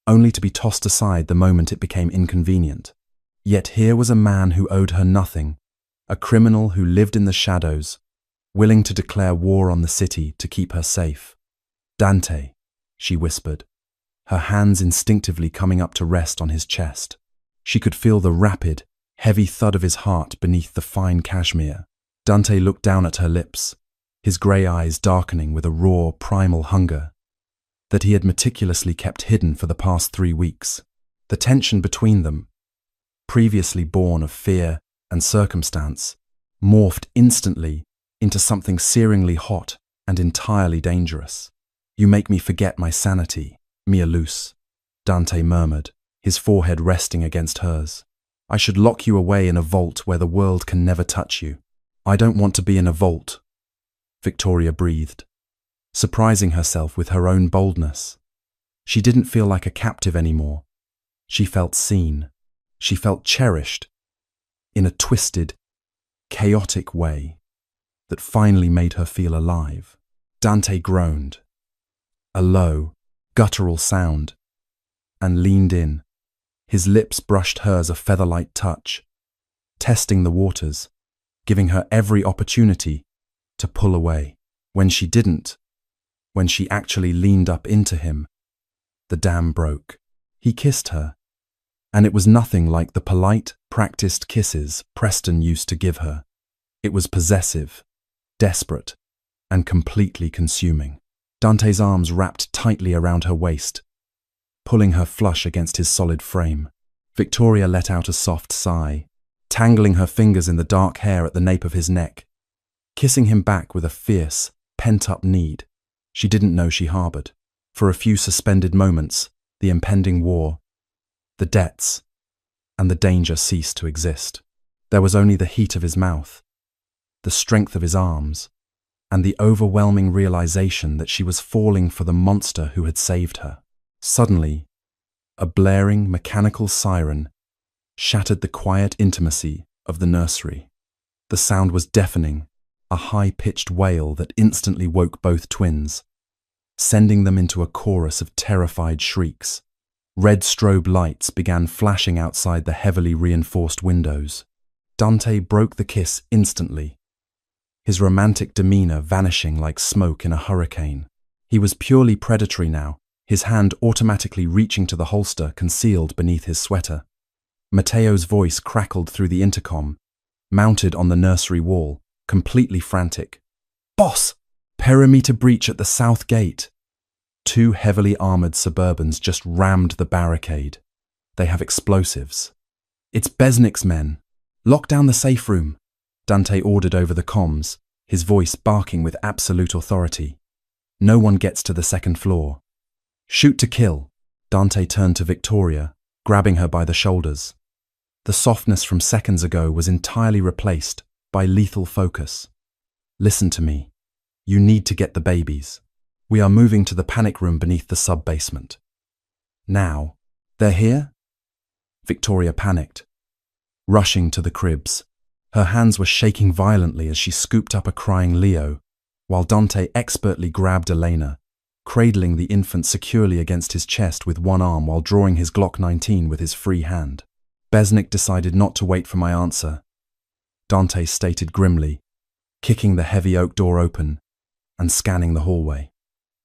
only to be tossed aside the moment it became inconvenient. Yet here was a man who owed her nothing, a criminal who lived in the shadows, willing to declare war on the city to keep her safe. Dante, she whispered, her hands instinctively coming up to rest on his chest. She could feel the rapid, heavy thud of his heart beneath the fine cashmere. Dante looked down at her lips, his grey eyes darkening with a raw, primal hunger that he had meticulously kept hidden for the past 3 weeks. The tension between them, previously born of fear and circumstance, morphed instantly into something searingly hot and entirely dangerous. You make me forget my sanity, Mia Luce, Dante murmured, his forehead resting against hers. I should lock you away in a vault where the world can never touch you. I don't want to be in a vault, Victoria breathed, surprising herself with her own boldness. She didn't feel like a captive anymore. She felt seen. She felt cherished in a twisted, chaotic way that finally made her feel alive. Dante groaned, a low, guttural sound, and leaned in. His lips brushed hers a feather-light touch, testing the waters, giving her every opportunity to pull away. When she didn't, when she actually leaned up into him, the dam broke. He kissed her, and it was nothing like the polite, practiced kisses Preston used to give her. It was possessive, desperate, and completely consuming. Dante's arms wrapped tightly around her waist, pulling her flush against his solid frame. Victoria let out a soft sigh, tangling her fingers in the dark hair at the nape of his neck, kissing him back with a fierce, pent-up need she didn't know she harbored. For a few suspended moments, the impending war, the debts, and the danger ceased to exist. There was only the heat of his mouth, the strength of his arms, and the overwhelming realization that she was falling for the monster who had saved her. Suddenly, a blaring, mechanical siren shattered the quiet intimacy of the nursery. The sound was deafening, a high-pitched wail that instantly woke both twins, sending them into a chorus of terrified shrieks. Red strobe lights began flashing outside the heavily reinforced windows. Dante broke the kiss instantly, his romantic demeanor vanishing like smoke in a hurricane. He was purely predatory now, his hand automatically reaching to the holster concealed beneath his sweater. Matteo's voice crackled through the intercom, mounted on the nursery wall, completely frantic. "Boss! Perimeter breach at the south gate." Two heavily armored Suburbans just rammed the barricade. They have explosives. "It's Besnick's men. Lock down the safe room," Dante ordered over the comms, his voice barking with absolute authority. "No one gets to the second floor. Shoot to kill." Dante turned to Victoria, grabbing her by the shoulders. The softness from seconds ago was entirely replaced by lethal focus. "Listen to me. You need to get the babies. We are moving to the panic room beneath the sub-basement." "Now? They're here?" Victoria panicked, rushing to the cribs. Her hands were shaking violently as she scooped up a crying Leo, while Dante expertly grabbed Elena, cradling the infant securely against his chest with one arm while drawing his Glock 19 with his free hand. "Besnick decided not to wait for my answer," Dante stated grimly, kicking the heavy oak door open and scanning the hallway.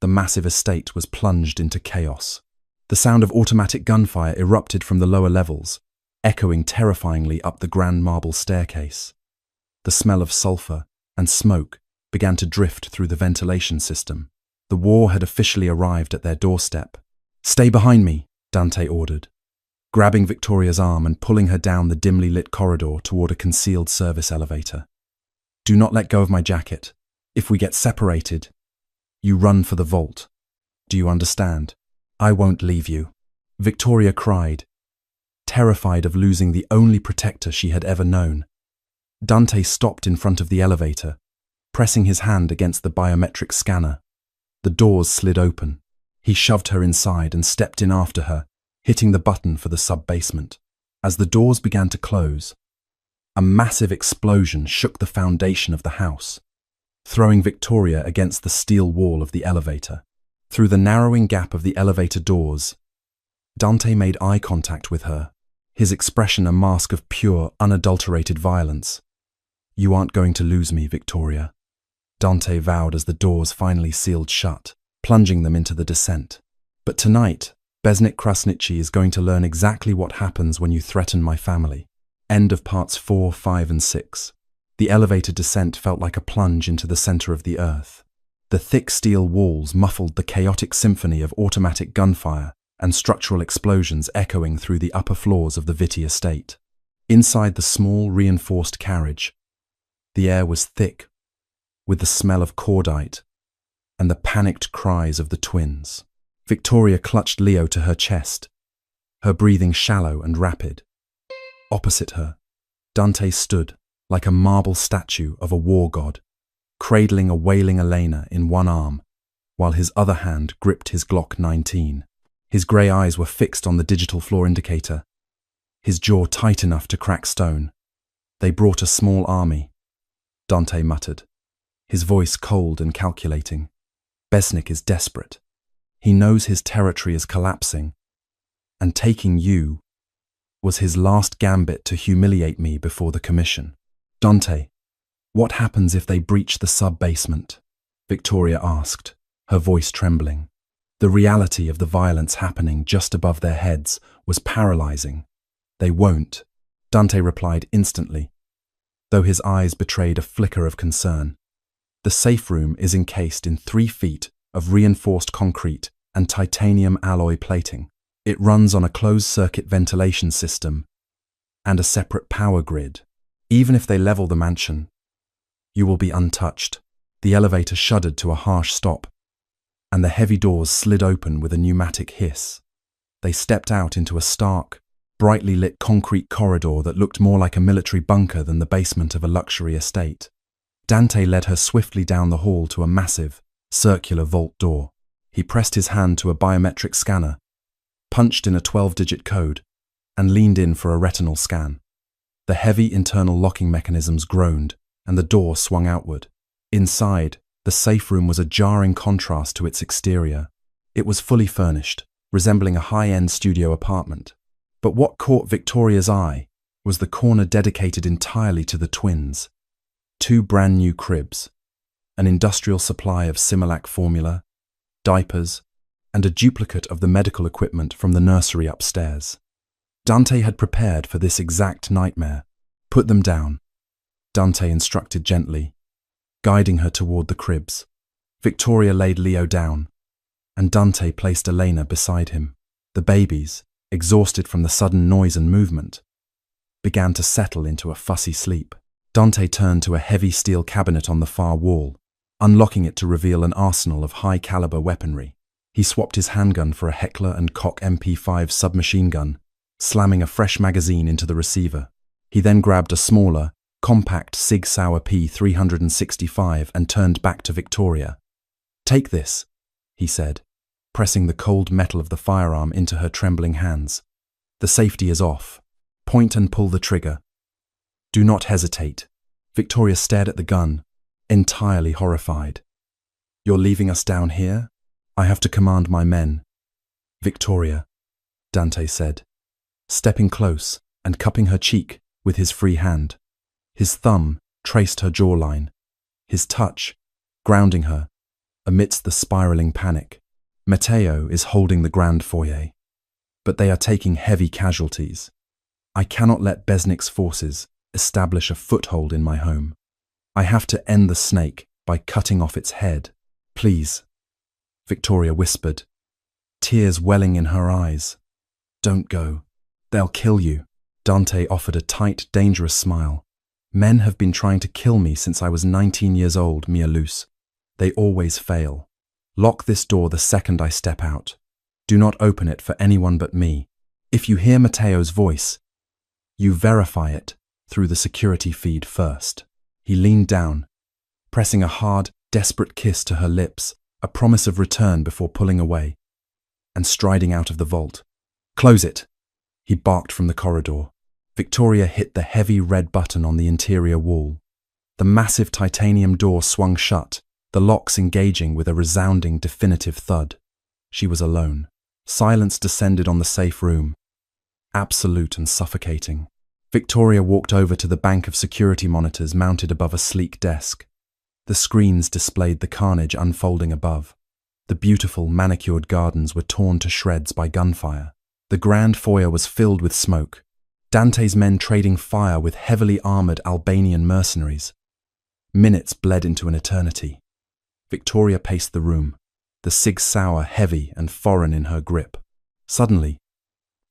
The massive estate was plunged into chaos. The sound of automatic gunfire erupted from the lower levels, echoing terrifyingly up the grand marble staircase. The smell of sulfur and smoke began to drift through the ventilation system. The war had officially arrived at their doorstep. "Stay behind me," Dante ordered, grabbing Victoria's arm and pulling her down the dimly lit corridor toward a concealed service elevator. "Do not let go of my jacket. If we get separated, you run for the vault. Do you understand? I won't leave you." Victoria cried, terrified of losing the only protector she had ever known. Dante stopped in front of the elevator, pressing his hand against the biometric scanner. The doors slid open. He shoved her inside and stepped in after her, hitting the button for the sub-basement. As the doors began to close, a massive explosion shook the foundation of the house, throwing Victoria against the steel wall of the elevator. Through the narrowing gap of the elevator doors, Dante made eye contact with her, his expression a mask of pure, unadulterated violence. "You aren't going to lose me, Victoria," Dante vowed as the doors finally sealed shut, plunging them into the descent. "But tonight, Besnick Krasniqi is going to learn exactly what happens when you threaten my family." End of parts 4, 5, and 6. The elevator descent felt like a plunge into the center of the earth. The thick steel walls muffled the chaotic symphony of automatic gunfire and structural explosions echoing through the upper floors of the Vitti estate. Inside the small, reinforced carriage, the air was thick with the smell of cordite and the panicked cries of the twins. Victoria clutched Leo to her chest, her breathing shallow and rapid. Opposite her, Dante stood like a marble statue of a war god, cradling a wailing Elena in one arm, while his other hand gripped his Glock 19. His grey eyes were fixed on the digital floor indicator, his jaw tight enough to crack stone. "They brought a small army," Dante muttered, his voice cold and calculating. "Besnik is desperate. He knows his territory is collapsing, and taking you was his last gambit to humiliate me before the commission." "Dante, what happens if they breach the sub-basement?" Victoria asked, her voice trembling. The reality of the violence happening just above their heads was paralyzing. "They won't," Dante replied instantly, though his eyes betrayed a flicker of concern. "The safe room is encased in 3 feet of reinforced concrete and titanium alloy plating. It runs on a closed-circuit ventilation system and a separate power grid. Even if they level the mansion, you will be untouched." The elevator shuddered to a harsh stop, and the heavy doors slid open with a pneumatic hiss. They stepped out into a stark, brightly lit concrete corridor that looked more like a military bunker than the basement of a luxury estate. Dante led her swiftly down the hall to a massive, circular vault door. He pressed his hand to a biometric scanner, punched in a 12-digit code, and leaned in for a retinal scan. The heavy internal locking mechanisms groaned, and the door swung outward. Inside, the safe room was a jarring contrast to its exterior. It was fully furnished, resembling a high-end studio apartment. But what caught Victoria's eye was the corner dedicated entirely to the twins. 2 brand-new cribs, an industrial supply of Similac formula, diapers, and a duplicate of the medical equipment from the nursery upstairs. Dante had prepared for this exact nightmare. "Put them down," Dante instructed gently, guiding her toward the cribs. Victoria laid Leo down, and Dante placed Elena beside him. The babies, exhausted from the sudden noise and movement, began to settle into a fussy sleep. Dante turned to a heavy steel cabinet on the far wall, unlocking it to reveal an arsenal of high-caliber weaponry. He swapped his handgun for a Heckler & Koch MP5 submachine gun, slamming a fresh magazine into the receiver. He then grabbed a smaller, compact Sig Sauer P365 and turned back to Victoria. "Take this," he said, pressing the cold metal of the firearm into her trembling hands. "The safety is off. Point and pull the trigger. Do not hesitate." Victoria stared at the gun, entirely horrified. "You're leaving us down here? I have to command my men." "Victoria," Dante said, stepping close and cupping her cheek with his free hand. His thumb traced her jawline, his touch grounding her amidst the spiraling panic. "Matteo is holding the grand foyer, but they are taking heavy casualties. I cannot let Besnik's forces establish a foothold in my home. I have to end the snake by cutting off its head. Please," Victoria whispered, tears welling in her eyes. "Don't go. They'll kill you." Dante offered a tight, dangerous smile. "Men have been trying to kill me since I was 19 years old, Mia Luce. They always fail. Lock this door the second I step out. Do not open it for anyone but me. If you hear Matteo's voice, you verify it through the security feed first." He leaned down, pressing a hard, desperate kiss to her lips, a promise of return before pulling away, and striding out of the vault. "Close it," he barked from the corridor. Victoria hit the heavy red button on the interior wall. The massive titanium door swung shut, the locks engaging with a resounding, definitive thud. She was alone. Silence descended on the safe room, absolute and suffocating. Victoria walked over to the bank of security monitors mounted above a sleek desk. The screens displayed the carnage unfolding above. The beautiful, manicured gardens were torn to shreds by gunfire. The grand foyer was filled with smoke, Dante's men trading fire with heavily armored Albanian mercenaries. Minutes bled into an eternity. Victoria paced the room, the Sig Sauer heavy and foreign in her grip. Suddenly,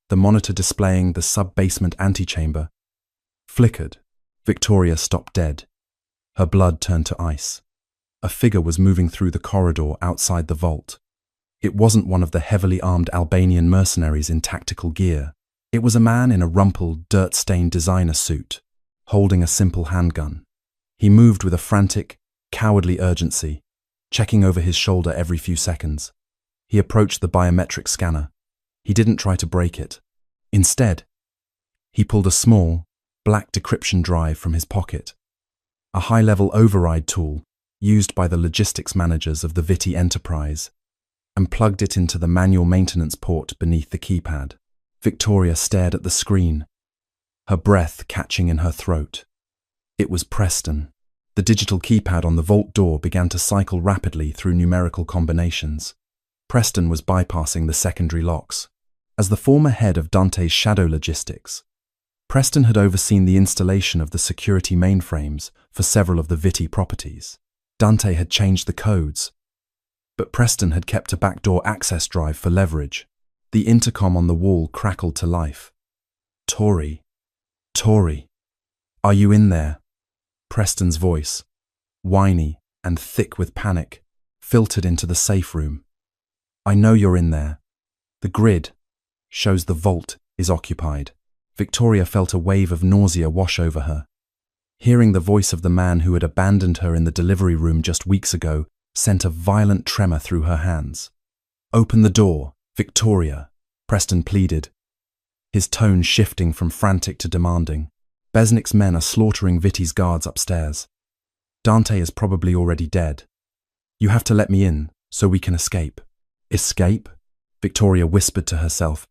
the monitor displaying the sub-basement antechamber flickered. Victoria stopped dead. Her blood turned to ice. A figure was moving through the corridor outside the vault. It wasn't one of the heavily armed Albanian mercenaries in tactical gear. It was a man in a rumpled, dirt-stained designer suit, holding a simple handgun. He moved with a frantic, cowardly urgency, checking over his shoulder every few seconds. He approached the biometric scanner. He didn't try to break it. Instead, he pulled a small, black decryption drive from his pocket, a high-level override tool used by the logistics managers of the Viti enterprise, and plugged it into the manual maintenance port beneath the keypad. Victoria stared at the screen, her breath catching in her throat. It was Preston. The digital keypad on the vault door began to cycle rapidly through numerical combinations. Preston was bypassing the secondary locks. As the former head of Dante's Shadow Logistics, Preston had overseen the installation of the security mainframes for several of the Viti properties. Dante had changed the codes, but Preston had kept a backdoor access drive for leverage. The intercom on the wall crackled to life. "Tori, Tori, are you in there?" Preston's voice, whiny and thick with panic, filtered into the safe room. "I know you're in there. The grid shows the vault is occupied." Victoria felt a wave of nausea wash over her. Hearing the voice of the man who had abandoned her in the delivery room just weeks ago sent a violent tremor through her hands. "Open the door, Victoria," Preston pleaded, his tone shifting from frantic to demanding. "Besnik's men are slaughtering Viti's guards upstairs. Dante is probably already dead. You have to let me in so we can escape." "Escape?" Victoria whispered to herself,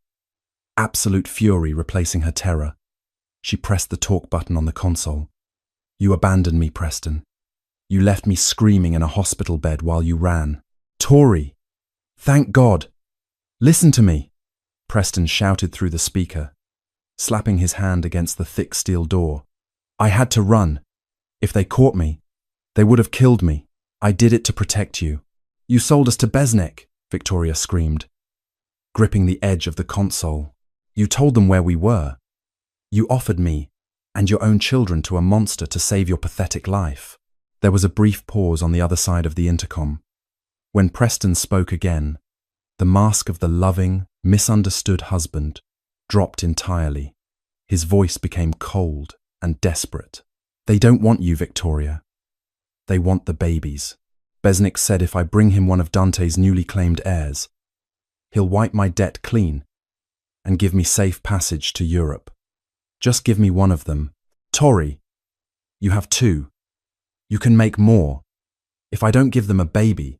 absolute fury replacing her terror. She pressed the talk button on the console. "You abandoned me, Preston. You left me screaming in a hospital bed while you ran. Tori! Thank God! Listen to me!" Preston shouted through the speaker, slapping his hand against the thick steel door. "I had to run. If they caught me, they would have killed me. I did it to protect you." "You sold us to Besnik," Victoria screamed, gripping the edge of the console. "You told them where we were. You offered me and your own children to a monster to save your pathetic life." There was a brief pause on the other side of the intercom. When Preston spoke again, the mask of the loving, misunderstood husband dropped entirely. His voice became cold and desperate. "They don't want you, Victoria. They want the babies. Besnik said if I bring him one of Dante's newly claimed heirs, he'll wipe my debt clean and give me safe passage to Europe. Just give me one of them. Tori, you have two. You can make more. If I don't give them a baby,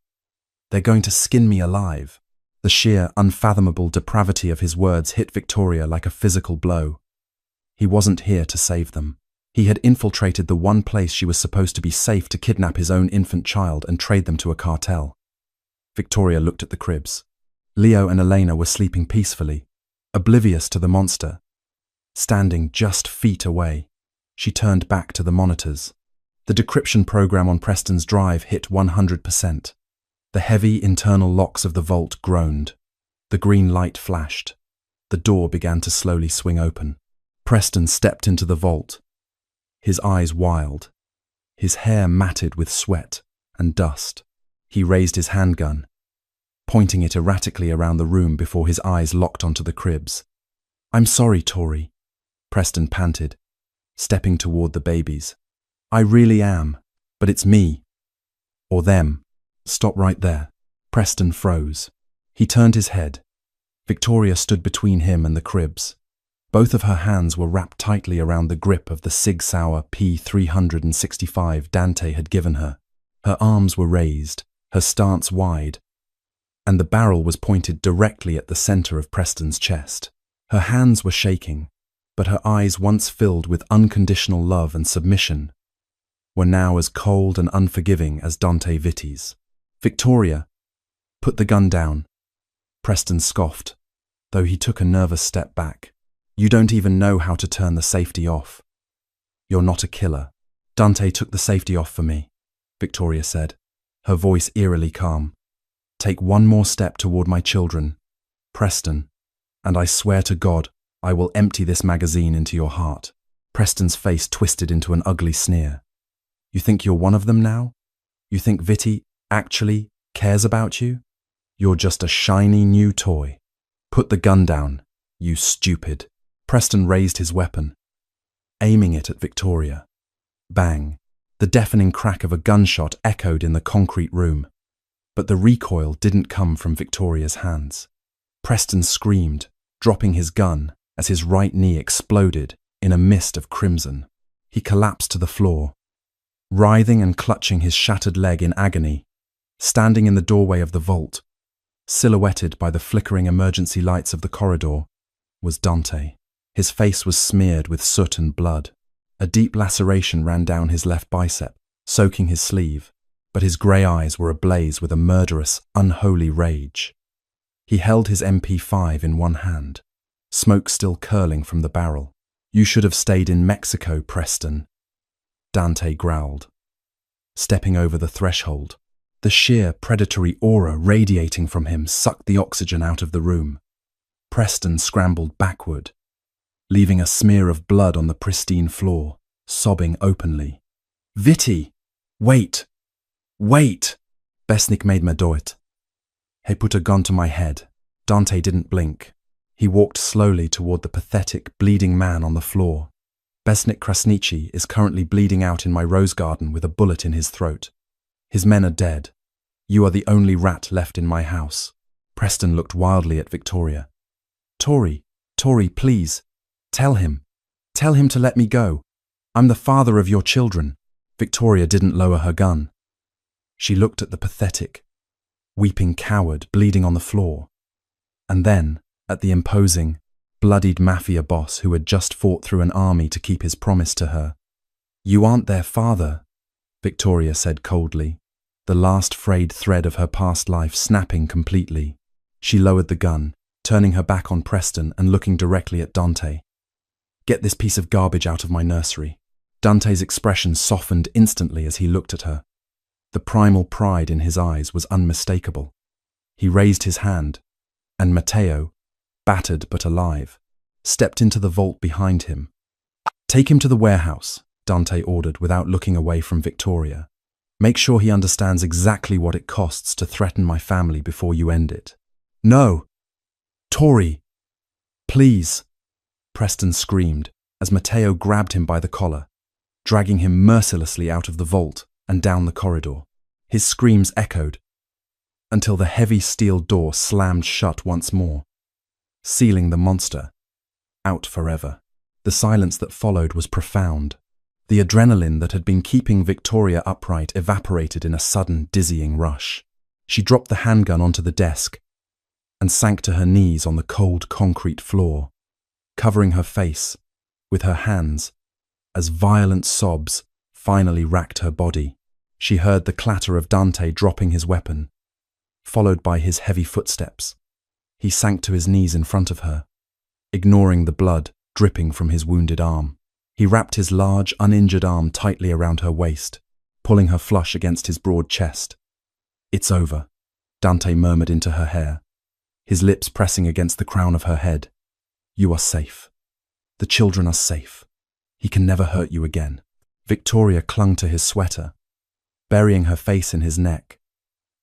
they're going to skin me alive." The sheer, unfathomable depravity of his words hit Victoria like a physical blow. He wasn't here to save them. He had infiltrated the one place she was supposed to be safe to kidnap his own infant child and trade them to a cartel. Victoria looked at the cribs. Leo and Elena were sleeping peacefully, oblivious to the monster. Standing just feet away, she turned back to the monitors. The decryption program on Preston's drive hit 100%. The heavy internal locks of the vault groaned. The green light flashed. The door began to slowly swing open. Preston stepped into the vault, his eyes wild, his hair matted with sweat and dust. He raised his handgun, pointing it erratically around the room before his eyes locked onto the cribs. "I'm sorry, Tori," Preston panted, stepping toward the babies. "I really am, but it's me. Or them." "Stop right there." Preston froze. He turned his head. Victoria stood between him and the cribs. Both of her hands were wrapped tightly around the grip of the Sig Sauer P365 Dante had given her. Her arms were raised, her stance wide, and the barrel was pointed directly at the center of Preston's chest. Her hands were shaking, but her eyes, once filled with unconditional love and submission, were now as cold and unforgiving as Dante Viti's. "Victoria, put the gun down." Preston scoffed, though he took a nervous step back. "You don't even know how to turn the safety off. You're not a killer." "Dante took the safety off for me," Victoria said, her voice eerily calm. "Take one more step toward my children, Preston, and I swear to God, I will empty this magazine into your heart." Preston's face twisted into an ugly sneer. "You think you're one of them now? You think Viti actually cares about you?" You're just a shiny new toy. Put the gun down, you stupid. Preston raised his weapon, aiming it at Victoria. Bang! The deafening crack of a gunshot echoed in the concrete room. But the recoil didn't come from Victoria's hands. Preston screamed, dropping his gun as his right knee exploded in a mist of crimson. He collapsed to the floor, writhing and clutching his shattered leg in agony. Standing in the doorway of the vault, silhouetted by the flickering emergency lights of the corridor, was Dante. His face was smeared with soot and blood. A deep laceration ran down his left bicep, soaking his sleeve, but his grey eyes were ablaze with a murderous, unholy rage. He held his MP5 in one hand, smoke still curling from the barrel. You should have stayed in Mexico, Preston, Dante growled, stepping over the threshold. The sheer predatory aura radiating from him sucked the oxygen out of the room. Preston scrambled backward, leaving a smear of blood on the pristine floor, sobbing openly. Viti! Wait! Wait! Besnik made me do it. He put a gun to my head. Dante didn't blink. He walked slowly toward the pathetic, bleeding man on the floor. Besnik Krasniqi is currently bleeding out in my rose garden with a bullet in his throat. His men are dead. You are the only rat left in my house. Preston looked wildly at Victoria. Tori, please. Tell him to let me go. I'm the father of your children. Victoria didn't lower her gun. She looked at the pathetic, weeping coward bleeding on the floor, and then at the imposing, bloodied mafia boss who had just fought through an army to keep his promise to her. You aren't their father, Victoria said coldly, the last frayed thread of her past life snapping completely. She lowered the gun, turning her back on Preston and looking directly at Dante. Get this piece of garbage out of my nursery. Dante's expression softened instantly as he looked at her. The primal pride in his eyes was unmistakable. He raised his hand, and Matteo, battered but alive, stepped into the vault behind him. Take him to the warehouse, Dante ordered without looking away from Victoria. Make sure he understands exactly what it costs to threaten my family before you end it. No! Tori! Please! Preston screamed as Matteo grabbed him by the collar, dragging him mercilessly out of the vault and down the corridor. His screams echoed until the heavy steel door slammed shut once more, sealing the monster out forever. The silence that followed was profound. The adrenaline that had been keeping Victoria upright evaporated in a sudden, dizzying rush. She dropped the handgun onto the desk and sank to her knees on the cold concrete floor, covering her face with her hands as violent sobs finally racked her body. She heard the clatter of Dante dropping his weapon, followed by his heavy footsteps. He sank to his knees in front of her, ignoring the blood dripping from his wounded arm. He wrapped his large, uninjured arm tightly around her waist, pulling her flush against his broad chest. It's over, Dante murmured into her hair, his lips pressing against the crown of her head. You are safe. The children are safe. He can never hurt you again. Victoria clung to his sweater, burying her face in his neck,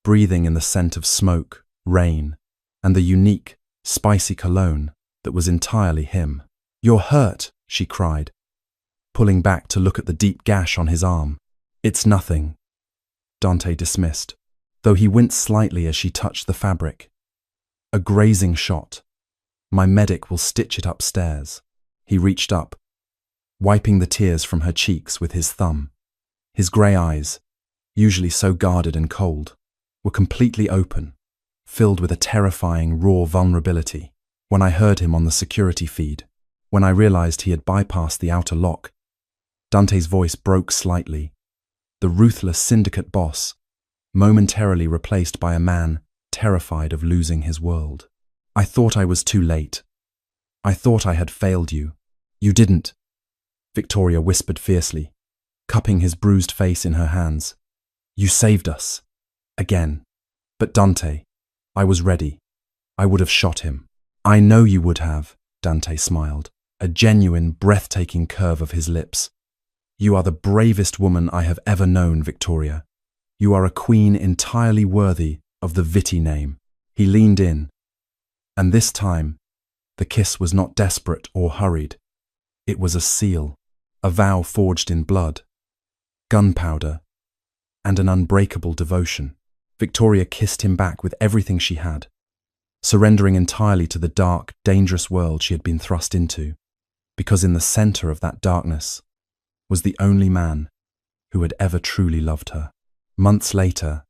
breathing in the scent of smoke, rain, and the unique, spicy cologne that was entirely him. You're hurt, she cried, pulling back to look at the deep gash on his arm. It's nothing, Dante dismissed, though he winced slightly as she touched the fabric. A grazing shot. My medic will stitch it upstairs. He reached up, wiping the tears from her cheeks with his thumb. His grey eyes, usually so guarded and cold, were completely open, filled with a terrifying, raw vulnerability. When I heard him on the security feed, when I realized he had bypassed the outer lock, Dante's voice broke slightly. The ruthless syndicate boss, momentarily replaced by a man terrified of losing his world. I thought I was too late. I thought I had failed you. You didn't, Victoria whispered fiercely, cupping his bruised face in her hands. You saved us. Again. But Dante, I was ready. I would have shot him. I know you would have, Dante smiled, a genuine, breathtaking curve of his lips. You are the bravest woman I have ever known, Victoria. You are a queen entirely worthy of the Viti name. He leaned in, and this time, the kiss was not desperate or hurried. It was a seal, a vow forged in blood, gunpowder, and an unbreakable devotion. Victoria kissed him back with everything she had, surrendering entirely to the dark, dangerous world she had been thrust into, because in the center of that darkness was the only man who had ever truly loved her. Months later,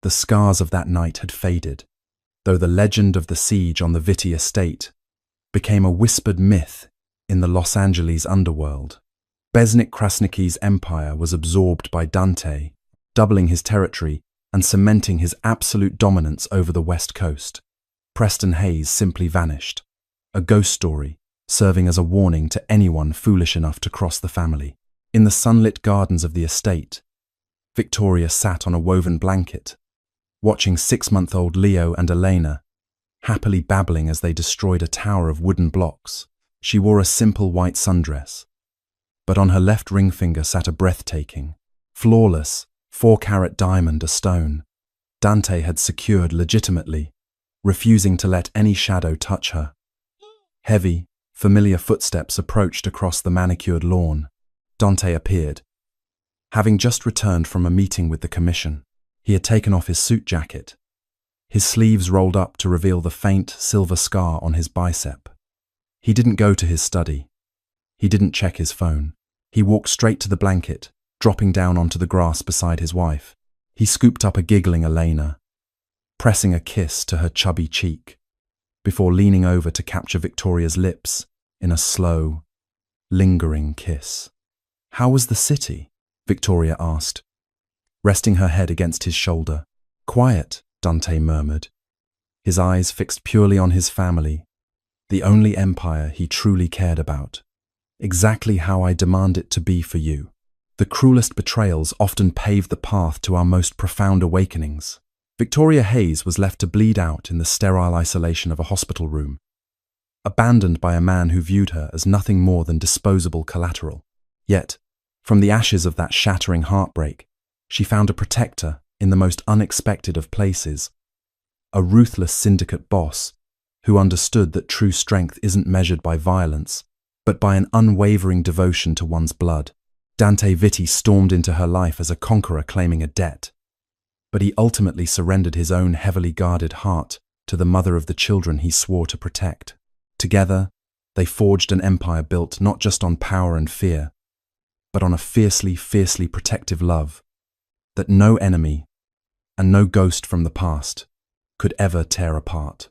the scars of that night had faded, though the legend of the siege on the Vitti estate became a whispered myth in the Los Angeles underworld. Besnik Krasnicki's empire was absorbed by Dante, doubling his territory and cementing his absolute dominance over the West Coast. Preston Hayes simply vanished, a ghost story serving as a warning to anyone foolish enough to cross the family. In the sunlit gardens of the estate, Victoria sat on a woven blanket, watching 6-month-old Leo and Elena happily babbling as they destroyed a tower of wooden blocks. She wore a simple white sundress, but on her left ring finger sat a breathtaking, flawless 4-carat diamond, a stone Dante had secured legitimately, refusing to let any shadow touch her. Heavy, familiar footsteps approached across the manicured lawn. Dante appeared, having just returned from a meeting with the commission. He had taken off his suit jacket, his sleeves rolled up to reveal the faint silver scar on his bicep. He didn't go to his study. He didn't check his phone. He walked straight to the blanket, dropping down onto the grass beside his wife. He scooped up a giggling Elena, pressing a kiss to her chubby cheek, before leaning over to capture Victoria's lips in a slow, lingering kiss. "How was the city?" Victoria asked, resting her head against his shoulder. "Quiet," Dante murmured, his eyes fixed purely on his family, the only empire he truly cared about. "Exactly how I demand it to be for you." The cruelest betrayals often pave the path to our most profound awakenings. Victoria Hayes was left to bleed out in the sterile isolation of a hospital room, abandoned by a man who viewed her as nothing more than disposable collateral. Yet, from the ashes of that shattering heartbreak, she found a protector in the most unexpected of places, a ruthless syndicate boss who understood that true strength isn't measured by violence, but by an unwavering devotion to one's blood. Dante Vitti stormed into her life as a conqueror claiming a debt, but he ultimately surrendered his own heavily guarded heart to the mother of the children he swore to protect. Together, they forged an empire built not just on power and fear, but on a fiercely, fiercely protective love that no enemy and no ghost from the past could ever tear apart.